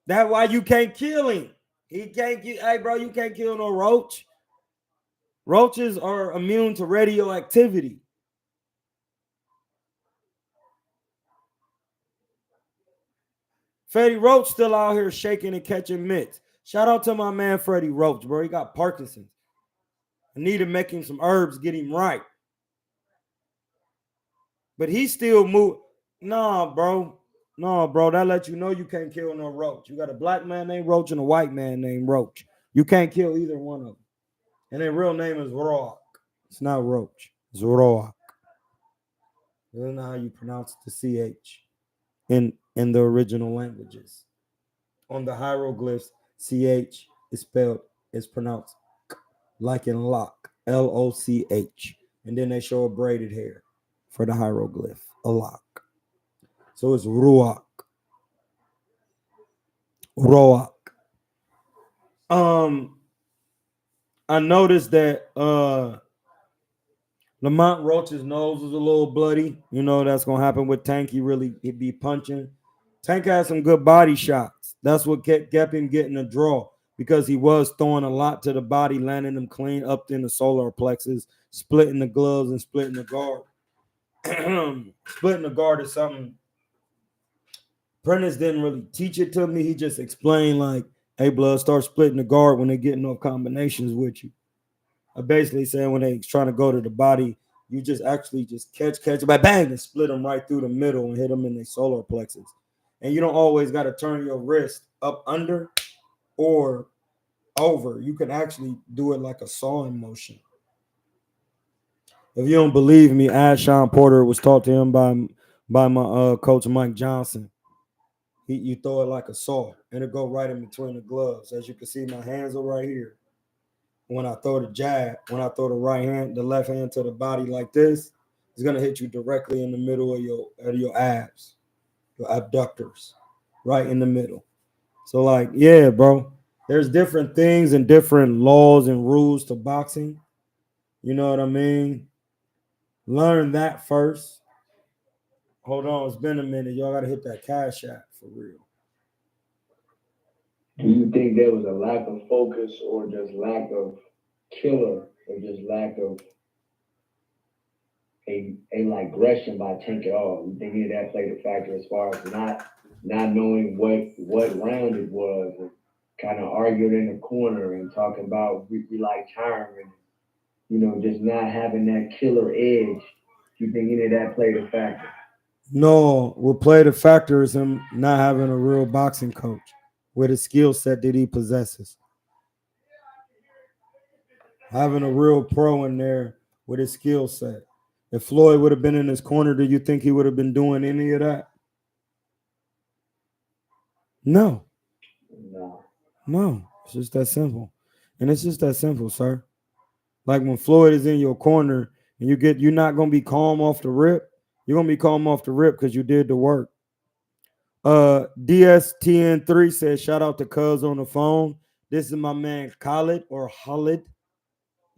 That's why you can't kill him. He can't kill. Hey, bro, you can't kill no roach. Roaches are immune to radioactivity. Freddie Roach still out here shaking and catching mitts. Shout out to my man Freddie Roach, bro. He got Parkinson's. I need to make him some herbs, get him right. But he still move. Nah, bro. No, bro. That lets you know you can't kill no roach. You got a black man named Roach and a white man named Roach. You can't kill either one of them. And their real name is Roach. It's not Roach. It's Roach. I don't know how you pronounce the CH in the original languages. On the hieroglyphs, CH is pronounced like in lock, LOCH. And then they show a braided hair for the hieroglyph, a lock. So it's Ruach. Roach. I noticed that Lamont Roach's nose was a little bloody. You know that's gonna happen with Tank. He'd be punching. Tank had some good body shots. That's what kept him getting a draw because he was throwing a lot to the body, landing them clean up in the solar plexus, splitting the gloves and splitting the guard. Splitting the guard is something Prentice didn't really teach it to me. He just explained like, hey, blood, start splitting the guard when they're getting off combinations with you. I basically saying when they trying to go to the body, you just actually just catch, bang, and split them right through the middle and hit them in their solar plexus. And you don't always got to turn your wrist up under or over. You can actually do it like a sawing motion. If you don't believe me, ask Sean Porter. It was taught to him by my coach Mike Johnson. You throw it like a saw, and it go right in between the gloves. As you can see, my hands are right here. When I throw the jab, when I throw the left hand to the body like this, it's gonna hit you directly in the middle of your abs, your abductors, right in the middle. So like, yeah, bro, there's different things and different laws and rules to boxing. You know what I mean? Learn that first. Hold on, it's been a minute. Y'all gotta hit that cash app for real. Do you think there was a lack of focus or just lack of killer or just lack of a like aggression by Tank at all? You think any of that played a factor as far as not knowing what round it was and kind of arguing in the corner and talking about we like time and just not having that killer edge? Do you think any of that played a factor? No, what played a factor is him not having a real boxing coach with a skill set that he possesses. Having a real pro in there with his skill set. If Floyd would have been in his corner, do you think he would have been doing any of that? No. No. It's just that simple. And it's just that simple, sir. Like when Floyd is in your corner and you're not gonna be calm off the rip. You're gonna be calm off the rip because you did the work. DSTN3 says, shout out to Cuz on the phone. This is my man Khalid or Khalid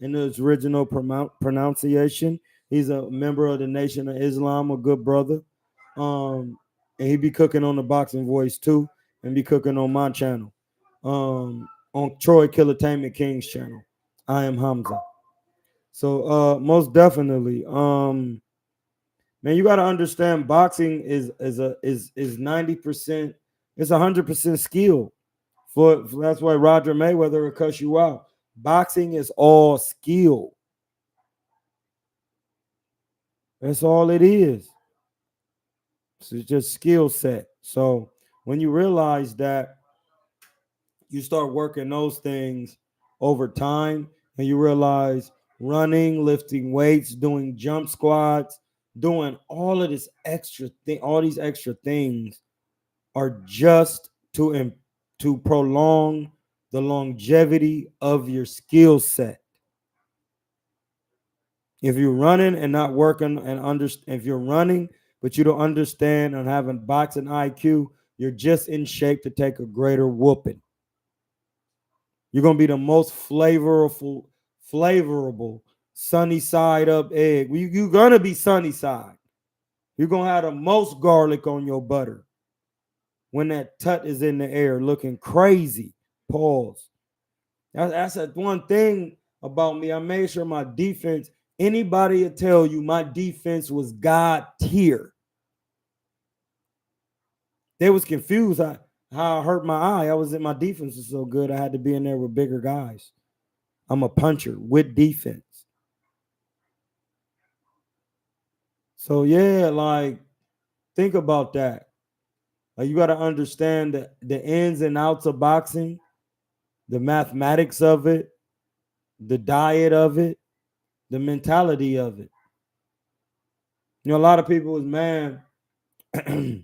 in his original pronunciation. He's a member of the Nation of Islam, a good brother. And he be cooking on the Boxing Voice too, and be cooking on my channel. On Troy Kilatainment King's channel. I am Hamsa. So most definitely, man, you got to understand boxing is 90%, it's 100% skill. That's why Roger Mayweather will cuss you out. Boxing is all skill. That's all it is. It's just skill set. So when you realize that, you start working those things over time, and you realize running, lifting weights, doing jump squats, doing all of this extra thing, all these extra things are just to prolong the longevity of your skill set. If you're running and not working if you're running but you don't understand and having boxing IQ, You're just in shape to take a greater whooping. You're gonna be the most flavorful, sunny side up egg. You're gonna be sunny side. You're gonna have the most garlic on your butter when that tut is in the air looking crazy. Pause. That's one thing about me. I made sure my defense, anybody will tell you my defense was God tier. They was confused how I hurt my eye. My defense was so good. I had to be in there with bigger guys. I'm a puncher with defense. So yeah, like think about that. Like, you got to understand the ins and outs of boxing, the mathematics of it, the diet of it, the mentality of it. You know, a lot of people is, man, if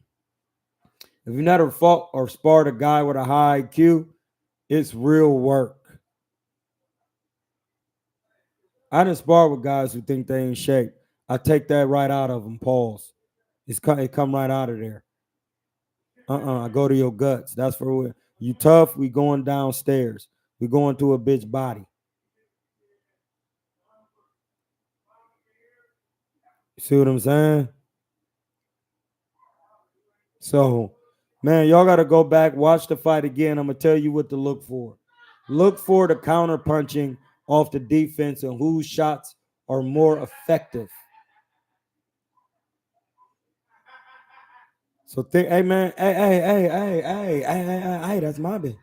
you never fought or sparred a guy with a high IQ, it's real work. I didn't spar with guys who think they ain't shape. I take that right out of them. Pause. It come right out of there. I go to your guts. That's for real. You tough, we going downstairs. We going to a bitch body. See what I'm saying? So, man, y'all got to go back, watch the fight again. I'm going to tell you what to look for. Look for the counter punching off the defense and whose shots are more effective. So think, hey man, hey, that's my bit.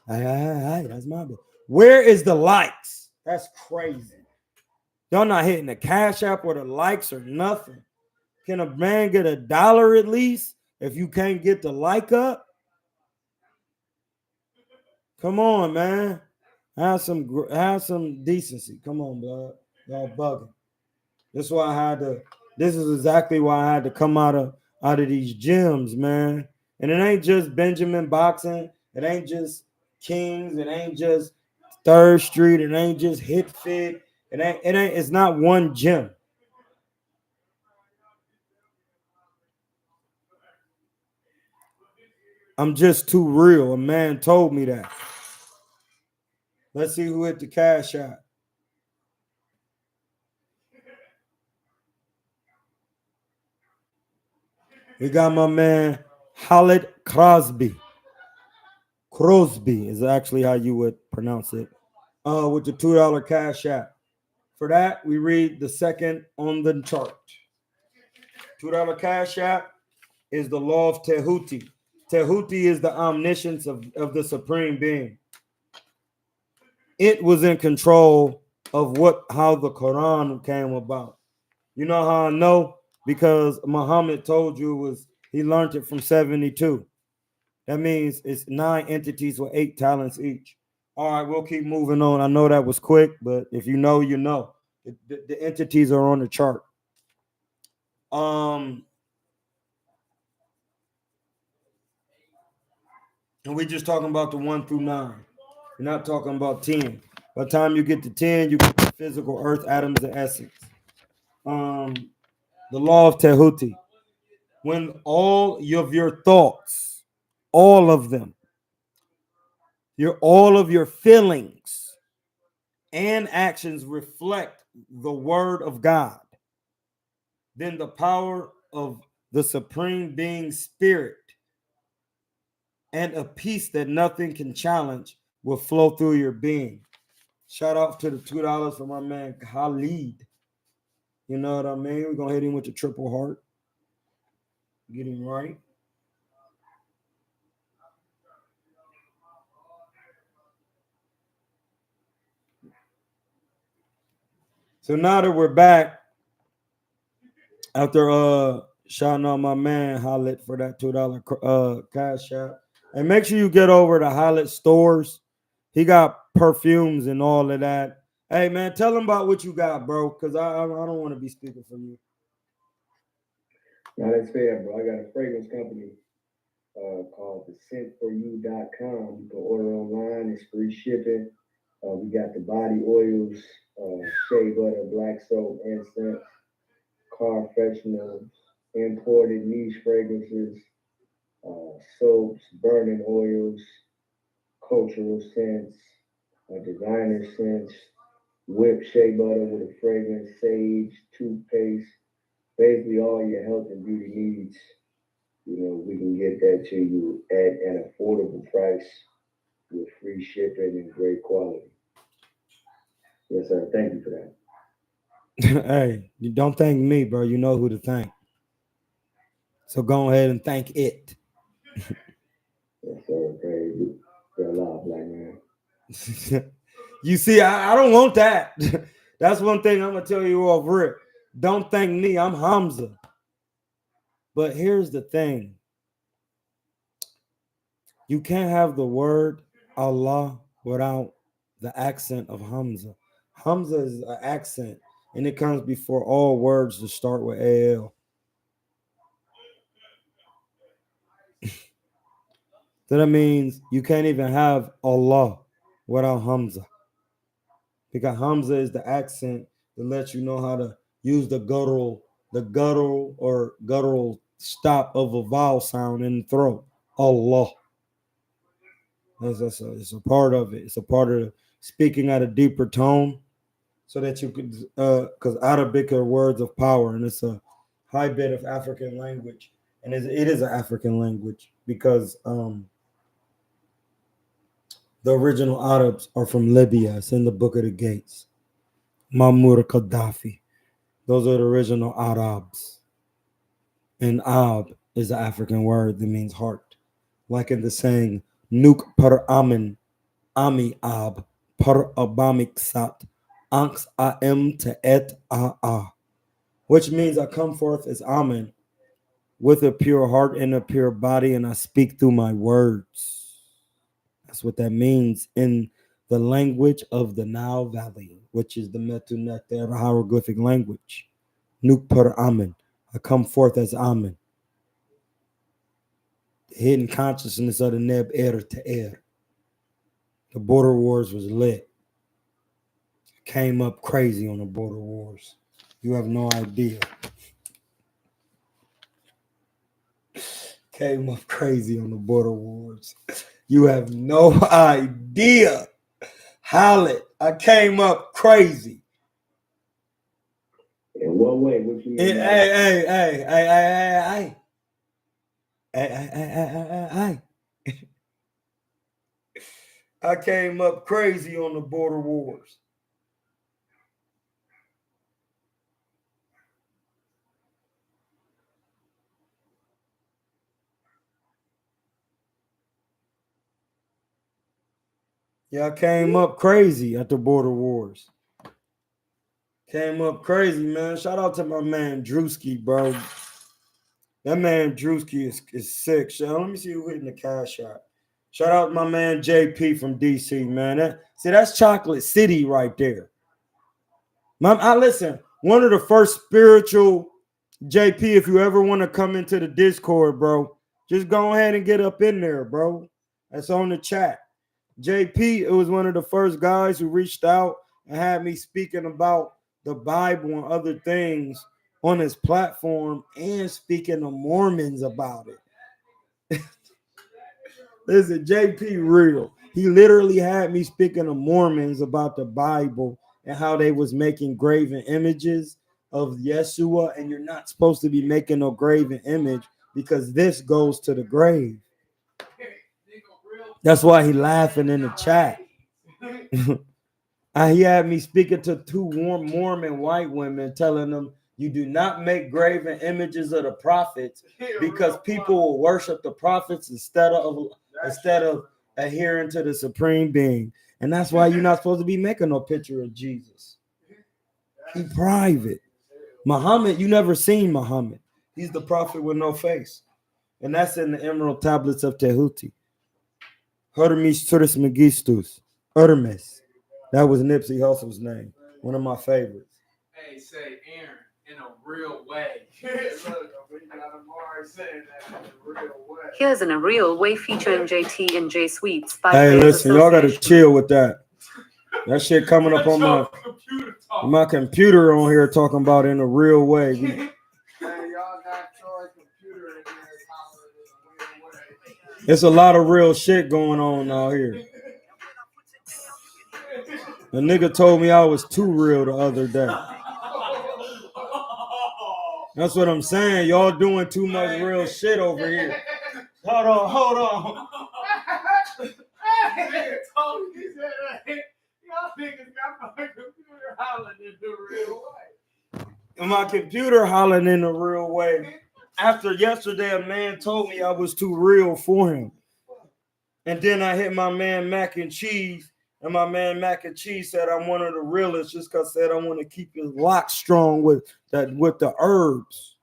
Hey, that's my bit. Where is the likes? That's crazy. Y'all not hitting the cash app or the likes or nothing. Can a man get $1 at least if you can't get the like up? Come on, man. Have some decency. Come on, blood. Y'all bugging. This is exactly why I had to come out of these gyms, man. And it ain't just Benjamin Boxing. It ain't just Kings. It ain't just 3rd Street. It ain't just Hit Fit. It's not one gym. I'm just too real. A man told me that. Let's see who hit the cash out. We got my man Khalid Crosby. Crosby is actually how you would pronounce it. With the $2 cash app. For that, we read the second on the chart. $2 cash app is the law of Tehuti. Tehuti is the omniscience of the supreme being. It was in control of how the Quran came about. You know how I know? Because Muhammad told you he learned it from 72. That means it's 9 entities with 8 talents each. All right, we'll keep moving on. I know that was quick, but if you know, you know. The entities are on the chart. And we're just talking about the 1 through 9. We're not talking about 10. By the time you get to 10, you get the physical earth, atoms, and essence. The law of Tehuti. When all of your thoughts, all of them, all of your feelings and actions reflect the word of God, then the power of the supreme being spirit and a peace that nothing can challenge will flow through your being. Shout out to the $2 for my man Khalid. You know what I mean? We're gonna hit him with the triple heart. Get him right. So now that we're back, after shouting out my man Khalid for that $2 cash app. And make sure you get over to Khalid stores. He got perfumes and all of that. Hey man, tell him about what you got, bro, because I don't want to be speaking for you. No, that's fair, bro. I got a fragrance company called thescentforyou.com. You can order online. It's free shipping. We got the body oils, shea butter, black soap, incense, car fresheners, imported niche fragrances, soaps, burning oils, cultural scents, designer scents, whipped shea butter with a fragrance, sage, toothpaste, basically all your health and beauty needs. We can get that to you at an affordable price with free shipping and great quality. Yes, sir. Thank you for that. Hey, you don't thank me, bro. You know who to thank. So go ahead and thank it. Yes, sir. Praise you. You're alive, black man. You see, I don't want that. That's one thing I'm gonna tell you off rip. Don't thank me. I'm Hamsa. But here's the thing. You can't have the word Allah without the accent of Hamza. Hamza is an accent, and it comes before all words that start with AL. So that means you can't even have Allah without Hamza. Because Hamza is the accent that lets you know how to use the guttural stop of a vowel sound in the throat. Allah. It's a part of it. It's a part of speaking at a deeper tone so that you could, because Arabic are words of power, and it's a high bit of African language. And it is an African language because the original Arabs are from Libya. It's in the Book of the Gates. Muammar Gaddafi. Those are the original Arabs. And Ab is an African word that means heart. Like in the saying, Nuk par amin, ami ab, par abamik sat, anx am te et a. Which means I come forth as Amen with a pure heart and a pure body, and I speak through my words. That's what that means in the language of the Nile Valley, which is the Metu Nektar hieroglyphic language. Nuk par Amen. I come forth as Amen. The hidden consciousness of the Neb Er to Er. The border wars was lit. Came up crazy on the border wars. You have no idea. Came up crazy on the border wars. You have no idea. Howlett, I came up crazy. In what way? What you mean? Hey. I came up crazy on the border wars. Yeah, I came up crazy at the border wars. Came up crazy, man. Shout out to my man Drewski, bro. That man Drewski is sick. Let me see who hitting the cash shot. Shout out to my man JP from DC, man. That's Chocolate City right there. Listen, one of the first spiritual JP, if you ever want to come into the Discord, bro, just go ahead and get up in there, bro. That's on the chat. JP, it was one of the first guys who reached out and had me speaking about the Bible and other things on his platform and speaking to Mormons about it. Listen, JP real. He literally had me speaking to Mormons about the Bible and how they was making graven images of Yeshua, and you're not supposed to be making no graven image because this goes to the grave. That's why he laughing in the chat. He had me speaking to two warm Mormon white women, telling them you do not make graven images of the prophets because people will worship the prophets instead of adhering to the supreme being. And that's why you're not supposed to be making no picture of Jesus. He private. Muhammad, you never seen Muhammad. He's the prophet with no face. And that's in the Emerald Tablets of Tehuti. Hermes Trismegistus. Hermes. That was Nipsey Hussle's name. One of my favorites. Hey, say Aaron in a real way. Here's in a real way featuring JT and J Sweets. Hey, listen, y'all gotta chill with that. That shit coming up on my computer on here talking about in a real way. It's a lot of real shit going on out here. A nigga told me I was too real the other day. That's what I'm saying. Y'all doing too much real shit over here. Hold on. Y'all niggas got my computer hollering in the real way. My computer hollering in a real way. After yesterday, a man told me I was too real for him. And then I hit my man Mac and Cheese. And my man Mac and Cheese said I'm one of the realest just because I said I want to keep his lock strong with the herbs.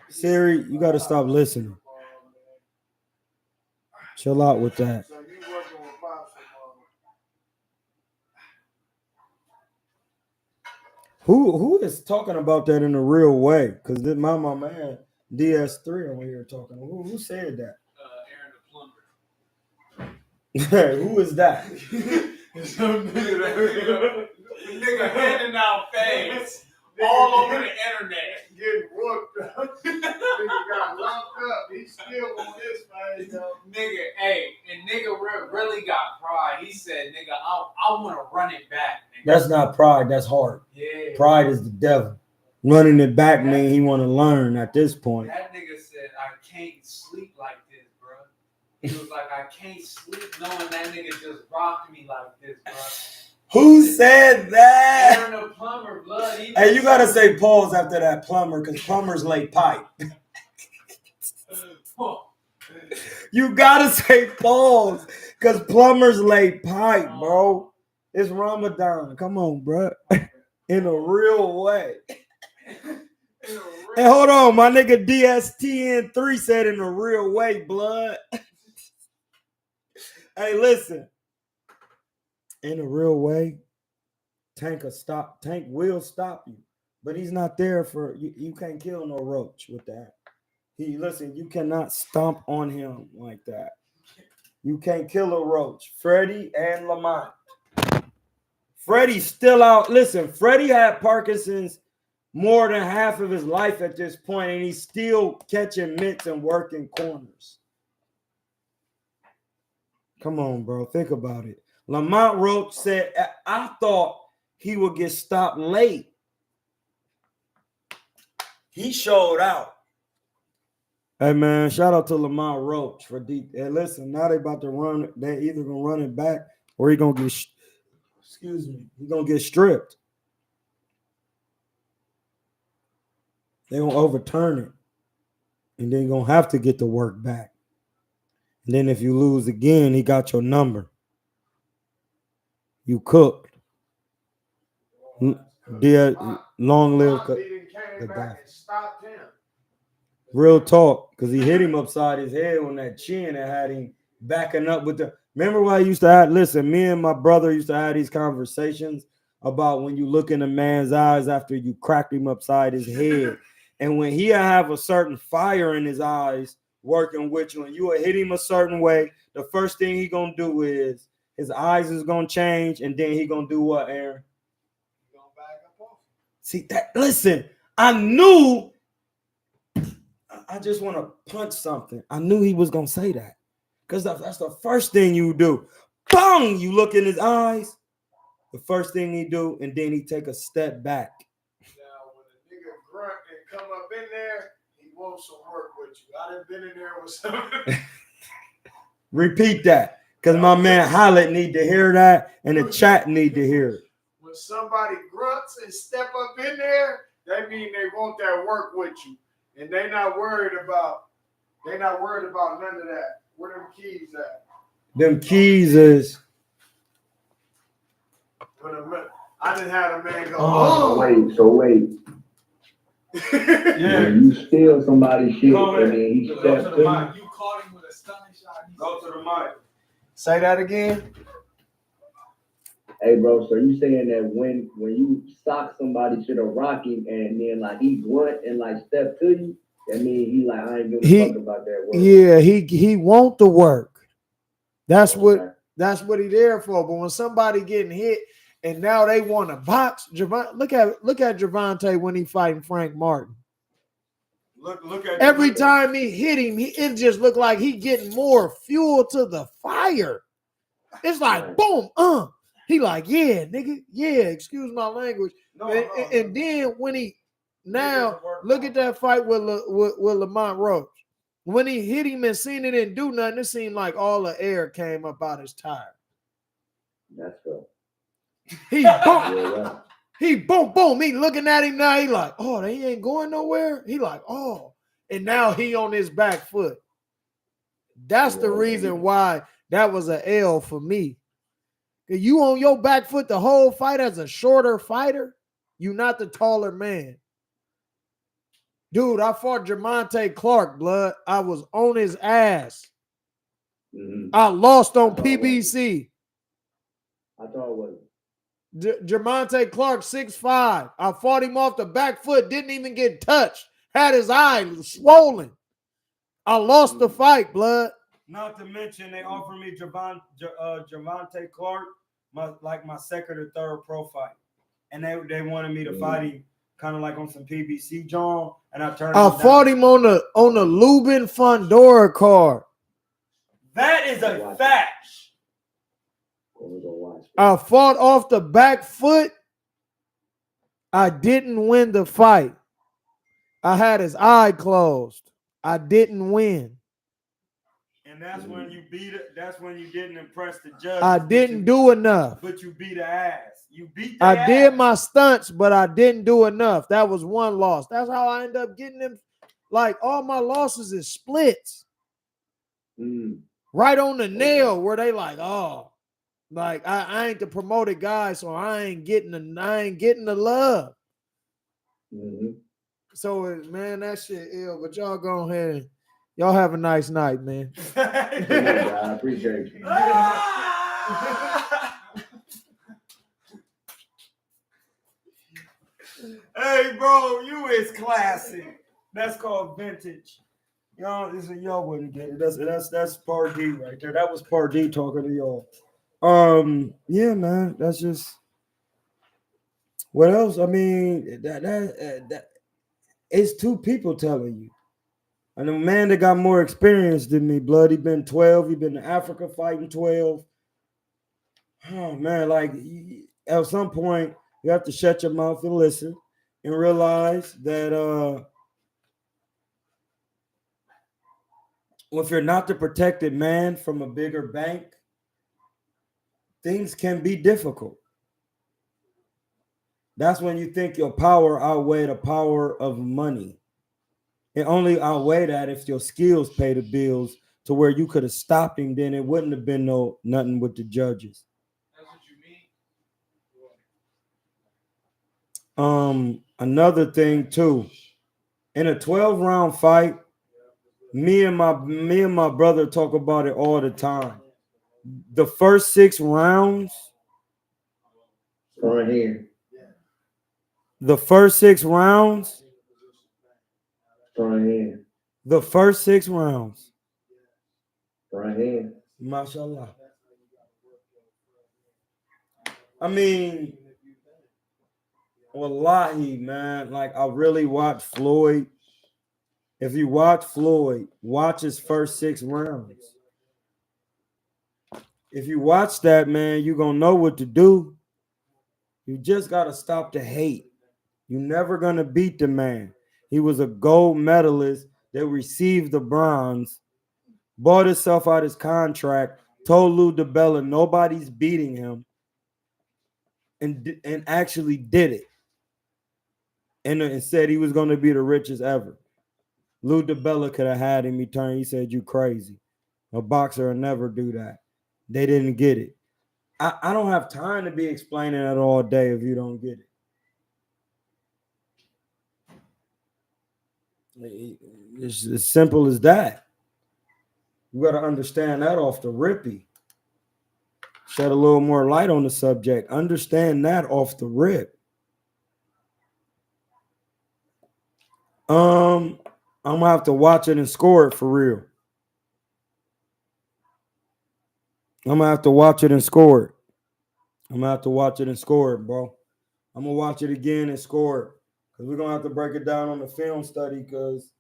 Siri, you got to stop listening. Chill out with that. Who is talking about that in a real way? Because my man DS3 over here talking. Who said that? Aaron the plumber. Who is that? Some nigga handing out fags all over the internet. Getting whooped up. Nigga got locked up. He's still on his face, though. Nigga, hey, and nigga really got pride. He said, nigga, I want to run it back. Nigga. That's not pride. That's heart. Yeah. Pride is the devil. Running it back mean he want to learn at this point. That nigga said, I can't sleep like this, bro. He was like, I can't sleep knowing that nigga just rocked me like this, bro. Who said that? Aaron the plumber, blood. Hey, you gotta say pause after that plumber, because plumbers lay pipe. You gotta say pause, because plumbers lay pipe, bro. It's Ramadan. Come on, bro. In a real way. And hold on, my nigga DSTN3 said in a real way, blood. Hey, listen. In a real way, Tank will stop you, but he's not there for you. You can't kill no Roach with that. You cannot stomp on him like that. You can't kill a Roach. Freddie and Lamont. Freddie's still out. Listen, Freddie had Parkinson's more than half of his life at this point, and he's still catching mitts and working corners. Come on, bro. Think about it. Lamont Roach said, I thought he would get stopped late. He showed out. Hey, man, shout out to Lamont Roach for deep. Hey, listen, now they about to run. They're either going to run it back or he's going to get, he's going to get stripped. They're going to overturn it. And then you're going to have to get the work back. And then if you lose again, he got your number. You cooked. Long live Gaddafi. Real talk, because he hit him upside his head on that chin and had him backing up with the. Remember why I used to have, listen, me and my brother used to have these conversations about when you look in a man's eyes after you cracked him upside his head. And when he have a certain fire in his eyes working with you and you will hit him a certain way, the first thing he going to do is his eyes is going to change, and then he going to do what, Aaron? He going to back up off. See, that, listen, I knew, I just want to punch something. I knew he was going to say that, because that's the first thing you do. Bang! You look in his eyes, the first thing he do, and then he take a step back. Now, when a nigga grunt and come up in there, he wants some work with you. I done been in there with something. Repeat that. Because my man Holland need to hear that, and the chat need to hear it. When somebody grunts and step up in there, that mean they want that work with you. And they not worried about none of that. Where them keys at? Them keys is. I done had a man go, So wait. Yeah. When you steal somebody's shit and then he steps to you. You caught him with a stunning shot. Go to the mic. Say that again. Hey, bro, so you saying that when you sock somebody shit or rock him and then like he grunt and like step to you, that mean he like, I ain't giving a fuck about that work. Yeah, he want the work. That's what he there for. But when somebody getting hit and now they want to box, look at Gervonta when he fighting Frank Martin. Look at Every time he hit him, it just looked like he getting more fuel to the fire. It's like boom, He like, yeah, nigga, yeah. Excuse my language. And then when he now look at that fight with Lamont Roach. When he hit him and seen it didn't do nothing, it seemed like all the air came up out his tire. That's right. He boom. He looking at him now. He like, oh, they ain't going nowhere. He like, oh, and now he on his back foot. That's the reason why that was an L for me. You on your back foot the whole fight as a shorter fighter. You not the taller man. Dude, I fought Jermonte Clark, blood. I was on his ass. Mm-hmm. I lost on PBC. I thought it was. Jermonte Clark, 6'5". I fought him off the back foot, didn't even get touched. Had his eye swollen. I lost the fight, blood. Not to mention, they offered me Jermonte Clark, my second or third pro fight. And they wanted me to fight him kind of like on some PBC John, and I fought him on the Lubin Fondora card. That is a fact. I fought off the back foot. I didn't win the fight. I had his eye closed. I didn't win. And that's when you beat it. That's when you didn't impress the judge. I didn't do enough. But you beat the ass. You beat the ass. I did my stunts, but I didn't do enough. That was one loss. That's how I end up getting them. Like all my losses is splits. Right on the nail where they like, oh, like I ain't the promoted guy, so I ain't getting the love. Mm-hmm. So man, that shit ill. But y'all go ahead. Y'all have a nice night, man. I appreciate you. Hey, bro, you is classic. That's called vintage. Y'all wouldn't get it. That's Part D right there. That was Part D talking to y'all. Yeah, man. That's just what else? I mean, that it's two people telling you. And a man that got more experience than me, blood. He been 12. He been to Africa fighting 12. Oh man, like at some point you have to shut your mouth and listen and realize that if you're not the protected man from a bigger bank, things can be difficult. That's when you think your power outweigh the power of money. It only outweigh that if your skills pay the bills to where you could have stopped him, then it wouldn't have been nothing with the judges. That's what you mean? Another thing too, in a 12-round fight, me and my brother talk about it all the time. The first 6 rounds, right here. The first 6 rounds. Right here. The first 6 rounds. Right here. Mashallah. I mean, wallahi, man. Like, I really watched Floyd. If you watch Floyd, watch his first 6 rounds. If you watch that, man, you're going to know what to do. You just got to stop the hate. You're never going to beat the man. He was a gold medalist that received the bronze, bought himself out his contract, told Lou DiBella nobody's beating him, and actually did it. And said he was going to be the richest ever. Lou DiBella could have had him. He said, you crazy. A boxer will never do that. They didn't get it. I don't have time to be explaining it all day if you don't get it. It's as simple as that. You got to understand that off the rippy. Shed a little more light on the subject. Understand that off the rip. I'm gonna have to watch it and score it for real. I'm gonna have to watch it and score it. I'm gonna have to watch it and score it, bro. I'm gonna watch it again and score it. Because we're gonna have to break it down on the film study because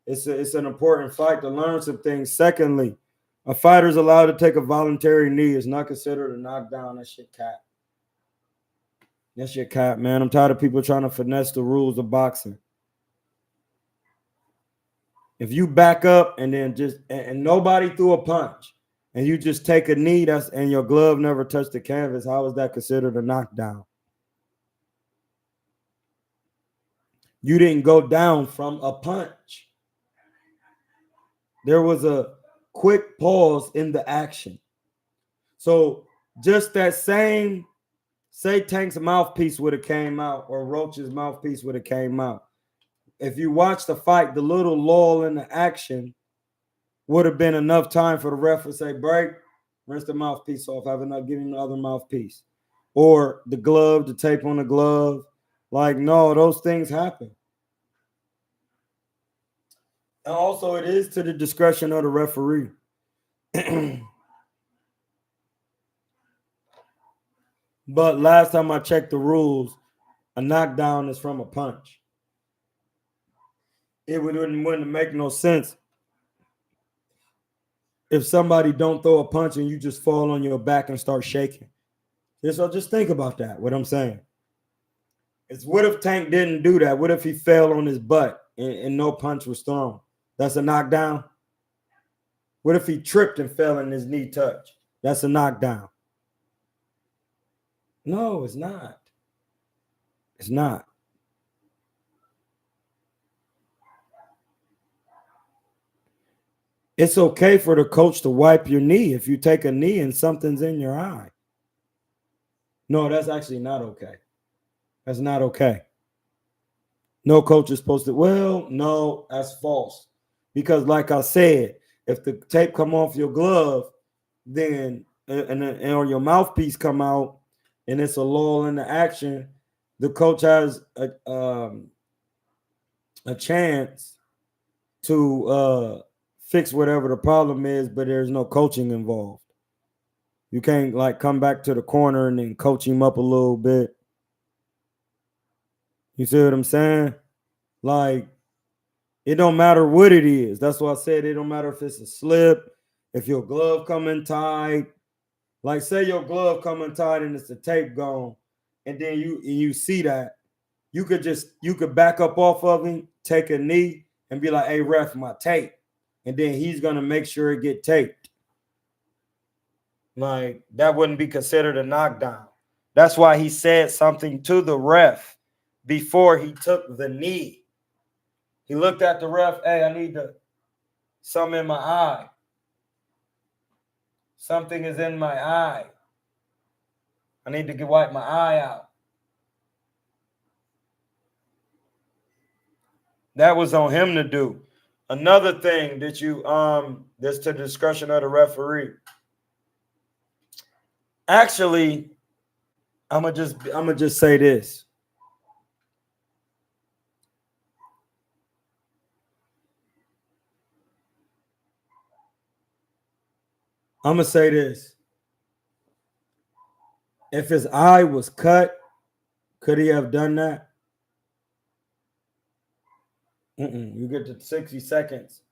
It's an important fight to learn some things. Secondly, a fighter is allowed to take a voluntary knee. It's not considered a knockdown. That shit cap. That shit cap, man. I'm tired of people trying to finesse the rules of boxing. If you back up and then just and nobody threw a punch and you just take a knee and your glove never touched the canvas, how is that considered a knockdown? You didn't go down from a punch. There was a quick pause in the action. So just that same, say Tank's mouthpiece would have came out or Roach's mouthpiece would have came out. If you watch the fight, the little lull in the action would have been enough time for the ref to say, break, rinse the mouthpiece off, have enough, give him the other mouthpiece. Or the glove, the tape on the glove. Like, no, those things happen. And also, it is to the discretion of the referee. But last time I checked the rules, a knockdown is from a punch. It wouldn't make no sense if somebody don't throw a punch and you just fall on your back and start shaking. So just think about that, what I'm saying. It's what if Tank didn't do that? What if he fell on his butt and no punch was thrown? That's a knockdown. What if he tripped and fell and his knee touched? That's a knockdown. No, it's not. It's not. It's okay for the coach to wipe your knee if you take a knee and something's in your eye. No, that's actually not okay. That's not okay. No coach is supposed to, well, no, that's false. Because like I said, if the tape come off your glove, then or your mouthpiece come out and it's a lull in the action, the coach has a chance to fix whatever the problem is, but there's no coaching involved. You can't like come back to the corner and then coach him up a little bit. You see what I'm saying? Like, it don't matter what it is. That's why I said it don't matter if it's a slip, if your glove coming tight. Like, say your glove coming tight and it's the tape gone, and then you see that, you could back up off of him, take a knee, and be like, hey, ref, my tape. And then he's gonna make sure it get taped. Like, that wouldn't be considered a knockdown. That's why he said something to the ref before he took the knee. He looked at the ref, hey, I need something in my eye. Something is in my eye. I need to wipe my eye out. That was on him to do. Another thing that that's to the discretion of the referee. Actually, I'm gonna just say this. I'm gonna say this. If his eye was cut, could he have done that? You get to 60 seconds.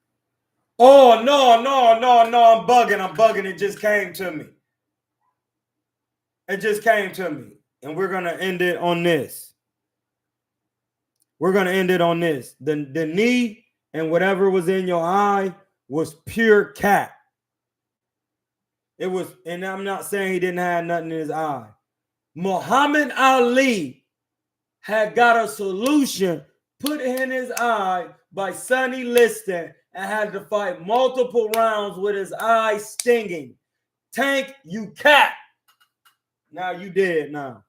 Oh, no, I'm bugging. It just came to me. And we're going to end it on this. The knee and whatever was in your eye was pure cat. It was, and I'm not saying he didn't have nothing in his eye. Muhammad Ali had got a solution put in his eye by Sonny Liston and had to fight multiple rounds with his eye stinging. Tank, you cat. Now you dead now.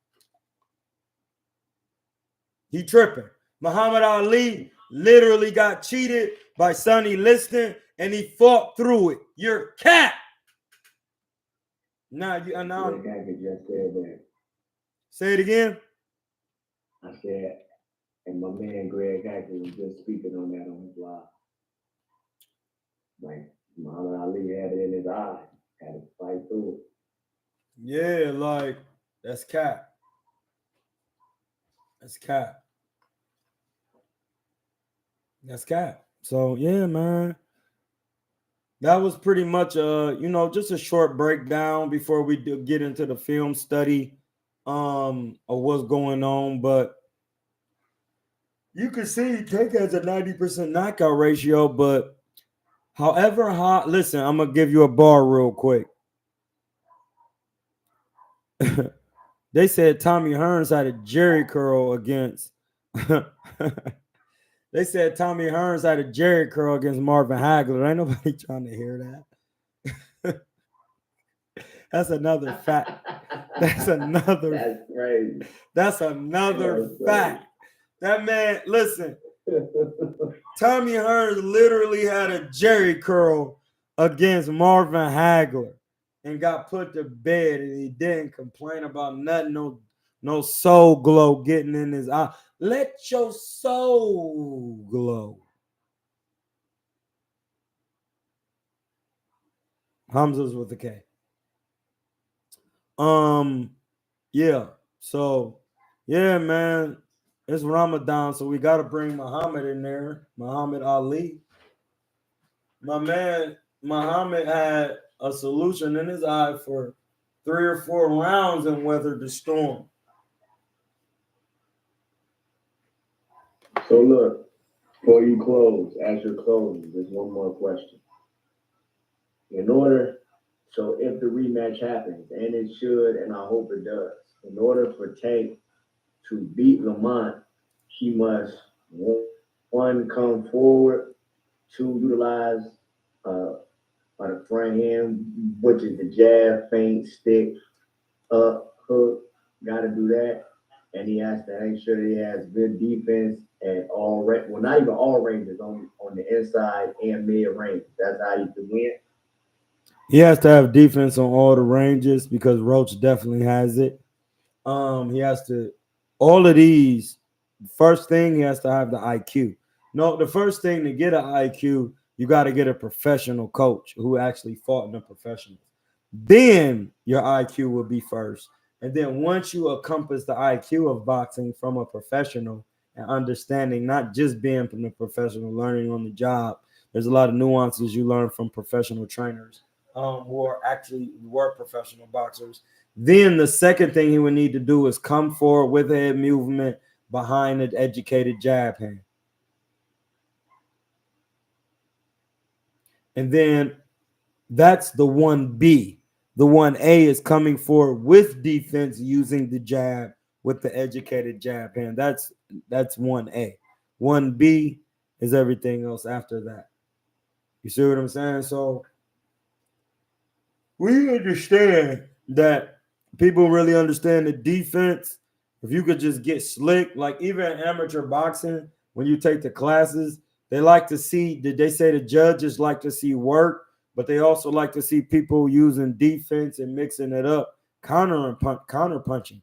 He tripping. Muhammad Ali literally got cheated by Sonny Liston and he fought through it. You're cat. Now you are now. just said that. Say it again. I said, and my man Greg Hackett was just speaking on that on his live. Like, Muhammad Ali had it in his eye, had to fight through it. Yeah, like, that's cat. That's cat. That's cat. So yeah, man. That was pretty much just a short breakdown before we do get into the film study of what's going on. But you can see Tank has a 90% knockout ratio, but however hot, listen, I'm gonna give you a bar real quick. They said Tommy Hearns had a Jerry curl against they said Tommy Hearns had a Jerry curl against Marvin Hagler. Ain't nobody trying to hear that. That's another fact. That's another. That's crazy. That's another That's fact. That man, listen, Tommy Hearns literally had a Jerry curl against Marvin Hagler and got put to bed, and he didn't complain about nothing, no soul glow getting in his eye. Let your soul glow. Hamza's with a K. Yeah. So, yeah, man, it's Ramadan, so we got to bring Muhammad in there. Muhammad Ali. My man, Muhammad had a solution in his eye for 3 or 4 rounds and weathered the storm. So look, before you close, as you're closing, there's one more question. So if the rematch happens, and it should, and I hope it does, in order for Tank to beat Lamont, he must, one, come forward, 2, utilize the front hand, which is the jab, feint, stick, up, hook, got to do that. And he has to make sure that he has good defense at all not even all ranges, on the inside and mid range. That's how you can win. He has to have defense on all the ranges because Roach definitely has it. He has to, all of these, first thing, he has to have the IQ. No, the first thing to get an IQ, you got to get a professional coach who actually fought in the professionals. Then your IQ will be first. And then once you encompass the IQ of boxing from a professional and understanding, not just being from the professional, learning on the job, there's a lot of nuances you learn from professional trainers who were professional boxers. Then the second thing he would need to do is come forward with head movement behind an educated jab hand. And then that's the 1B. The 1A is coming forward with defense using the jab with the educated jab hand. That's 1A. 1B is everything else after that. You see what I'm saying? So we understand that people really understand the defense. If you could just get slick, like even in amateur boxing, when you take the classes, they like to see, they say the judges like to see work, but they also like to see people using defense and mixing it up, counter punching.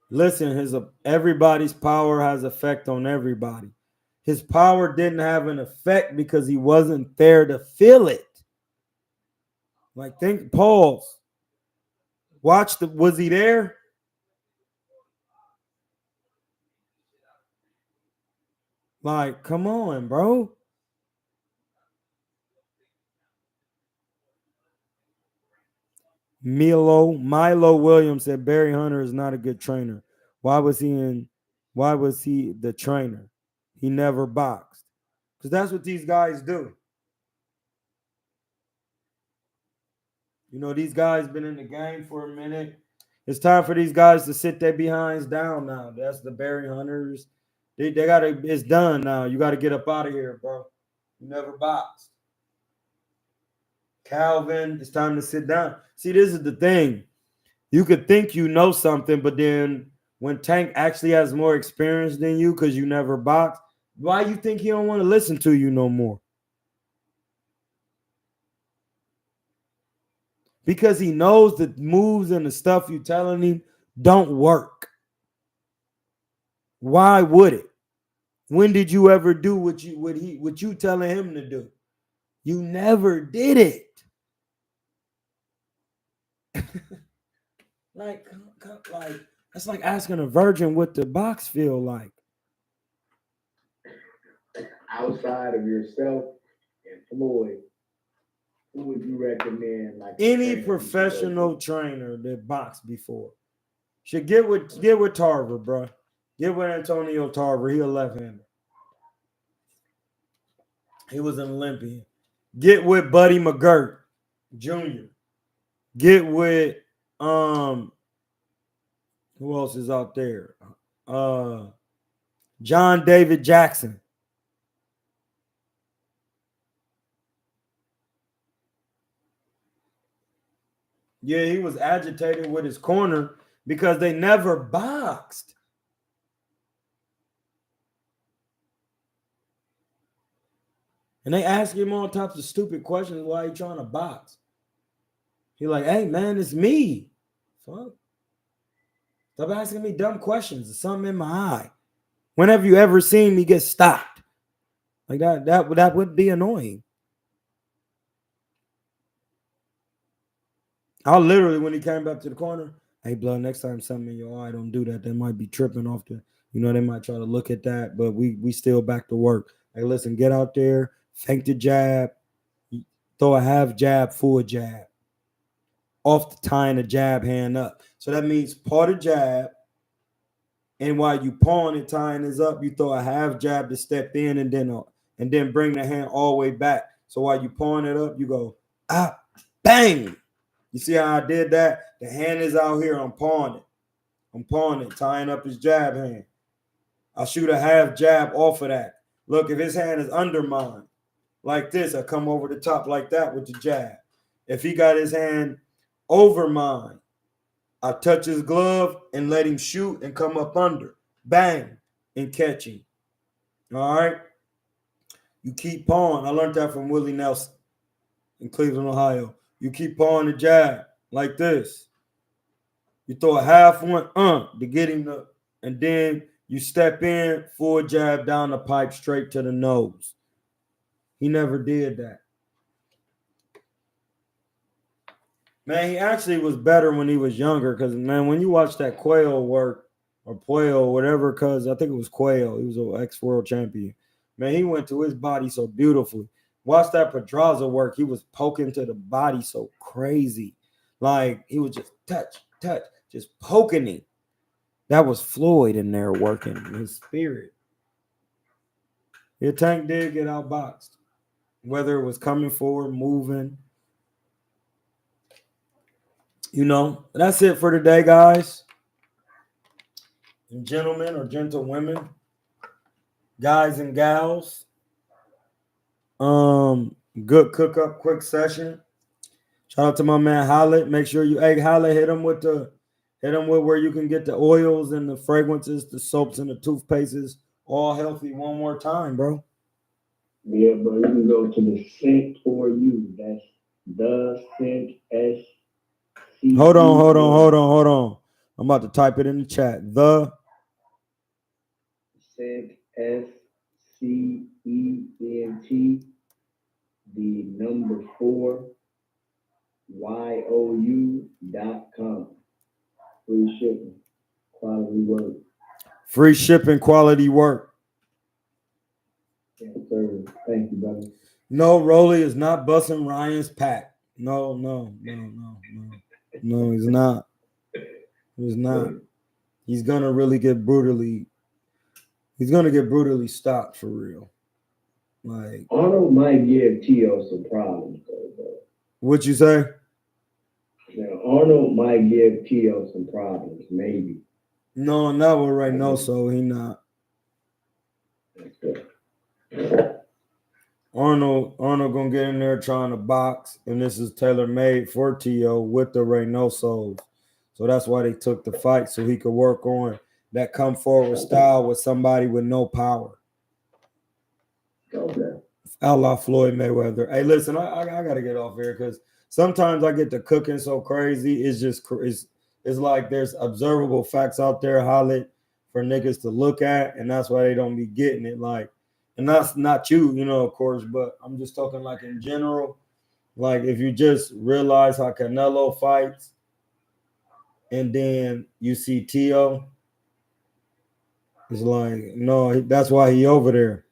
Listen, everybody's power has effect on everybody. His power didn't have an effect because he wasn't there to feel it. Like, pause. Was he there? Like, come on, bro. Milo Williams said Barry Hunter is not a good trainer. Why was he the trainer? He never boxed. Because that's what these guys do. You know, these guys been in the game for a minute. It's time for these guys to sit their behinds down now. That's the Barry Hunters. They gotta, it's done now. You gotta get up out of here, bro. You never boxed. Calvin, it's time to sit down. See, this is the thing. You could think you know something, but then when Tank actually has more experience than you because you never boxed, why you think he don't want to listen to you no more? Because he knows the moves and the stuff you telling him don't work. Why would it? When did you ever do what you telling him to do? You never did it. like That's like asking a virgin what the box feel like. Outside of yourself and Floyd, who would you recommend? Like Any professional trainer that boxed before should get with Tarver, bro. Get with Antonio Tarver. He a left-hander. He was an Olympian. Get with Buddy McGirt Jr. Get with who else is out there? John David Jackson. Yeah, he was agitated with his corner because they never boxed. And they ask him all types of stupid questions why he trying to box. He like, hey man, it's me. Fuck. Stop asking me dumb questions. There's something in my eye. When have you ever seen me get stopped? Like that would be annoying. I'll literally, when he came back to the corner, hey, blood, next time something in your eye, don't do that. They might be tripping off the, they might try to look at that, but we still back to work. Hey, listen, get out there, fake the jab, throw a half jab, full jab, off the tying the jab hand up. So that means part of jab, and while you pawn and tying this up, you throw a half jab to step in and then bring the hand all the way back. So while you pawn it up, you go, bang. You see how I did that? The hand is out here. I'm pawning, tying up his jab hand. I shoot a half jab off of that. Look, if his hand is under mine, like this, I come over the top like that with the jab. If he got his hand over mine, I touch his glove and let him shoot and come up under. Bang, and catch him. All right? You keep pawing. I learned that from Willie Nelson in Cleveland, Ohio. You keep pawing the jab like this. You throw a half one to get him to, and then you step in, full jab down the pipe straight to the nose. He never did that. Man, he actually was better when he was younger because, man, when you watch that Quail work, or Puel, whatever, because I think it was Quail. He was an ex-world champion. Man, he went to his body so beautifully. Watch that Pedraza work. He was poking to the body so crazy. Like, he was just touch, just poking him. That was Floyd in there working, his spirit. Your Tank did get outboxed. Whether it was coming forward, moving. That's it for today, guys. And gentlemen or gentlewomen, guys and gals. Good cook up, quick session. Shout out to my man Holland. Make sure you, Holland, hit him with where you can get the oils and the fragrances, the soaps and the toothpastes, all healthy. One more time, bro. Yeah, bro. You can go to the Scent for You. That's the Scent S. Hold on. I'm about to type it in the chat. The Scent SCENT. The number 4 YOU.com. Free shipping, quality work. Free shipping, quality work. Yes, sir. Thank you, brother. No, Rolly is not busting Ryan's pack. No, he's not. He's not. He's gonna really get brutally. He's gonna get brutally stopped for real. Like Arnold might give T.O. some problems, though, bro. What'd you say? Now, Arnold might give T.O. some problems, maybe. No, not with right now. So he not. Arnold gonna get in there trying to box, and this is tailor made for T.O. with the Reynosos. So that's why they took the fight, so he could work on that come forward style with somebody with no power. Okay. A la Floyd Mayweather. Hey, listen, I gotta get off here because sometimes I get to cooking so crazy. It's just it's like there's observable facts out there, Holly, for niggas to look at, and that's why they don't be getting it. Like, and that's not you, of course, but I'm just talking like in general. Like, if you just realize how Canelo fights, and then you see T.O. It's like, no, that's why he over there.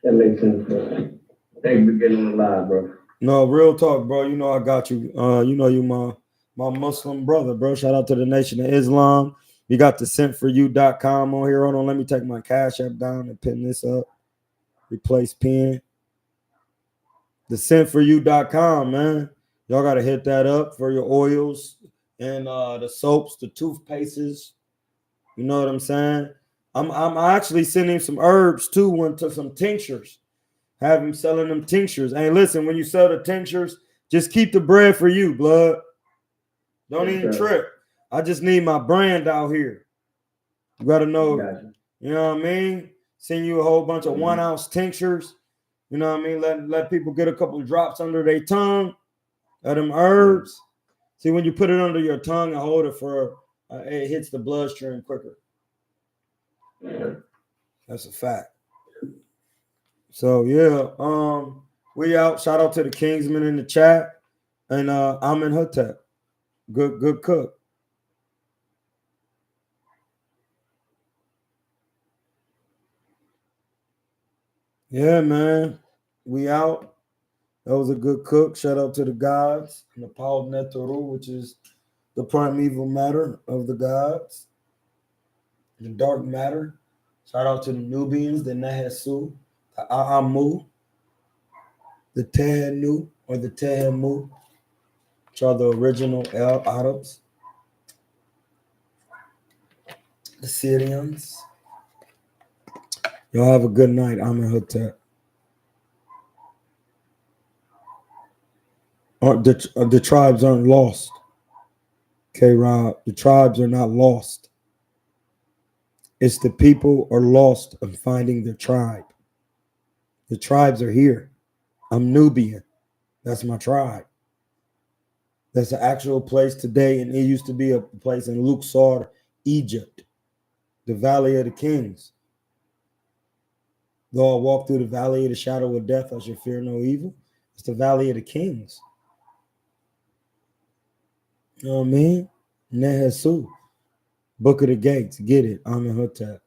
That makes sense, bro. Thank you for getting on the live, bro. No, real talk, bro. You know I got you. You know you my Muslim brother, bro. Shout out to the Nation of Islam. You got the sentforyou.com on here. Hold on, let me take my Cash App down and pin this up. Replace pin. The sentforyou.com, man. Y'all gotta hit that up for your oils and the soaps, the toothpastes. You know what I'm saying? I'm actually sending some herbs too, into some tinctures. Have him selling them tinctures. Hey, listen, when you sell the tinctures, just keep the bread for you, blood. Don't even trip. I just need my brand out here. You gotta know, you know what I mean? Send you a whole bunch of 1 ounce tinctures. You know what I mean? Let people get a couple drops under their tongue of them herbs. See, when you put it under your tongue and hold it for, it hits the bloodstream quicker. That's a fact. So yeah, we out. Shout out to the Kingsman in the chat, and I'm in Hotep. Good cook. Yeah, man, we out. That was a good cook. Shout out to the gods and the Paul Netoru, which is the primeval matter of the gods, the dark matter. Shout out to the Nubians, the Nehesu, the Aamu, the Tehenu or the Tehemu, which are the original El Arabs, the Syrians. Y'all have a good night. I'm in Hotep. The tribes aren't lost. K-Rob, the tribes are not lost. It's the people are lost of finding their tribe. The tribes are here. I'm Nubian. That's my tribe. That's an actual place today, and it used to be a place in Luxor, Egypt, the Valley of the Kings. Though I walk through the valley of the shadow of death, I should fear no evil. It's the Valley of the Kings. You know what I mean? Nehesu. Book of the Gates. Get it. I'm in Hotep.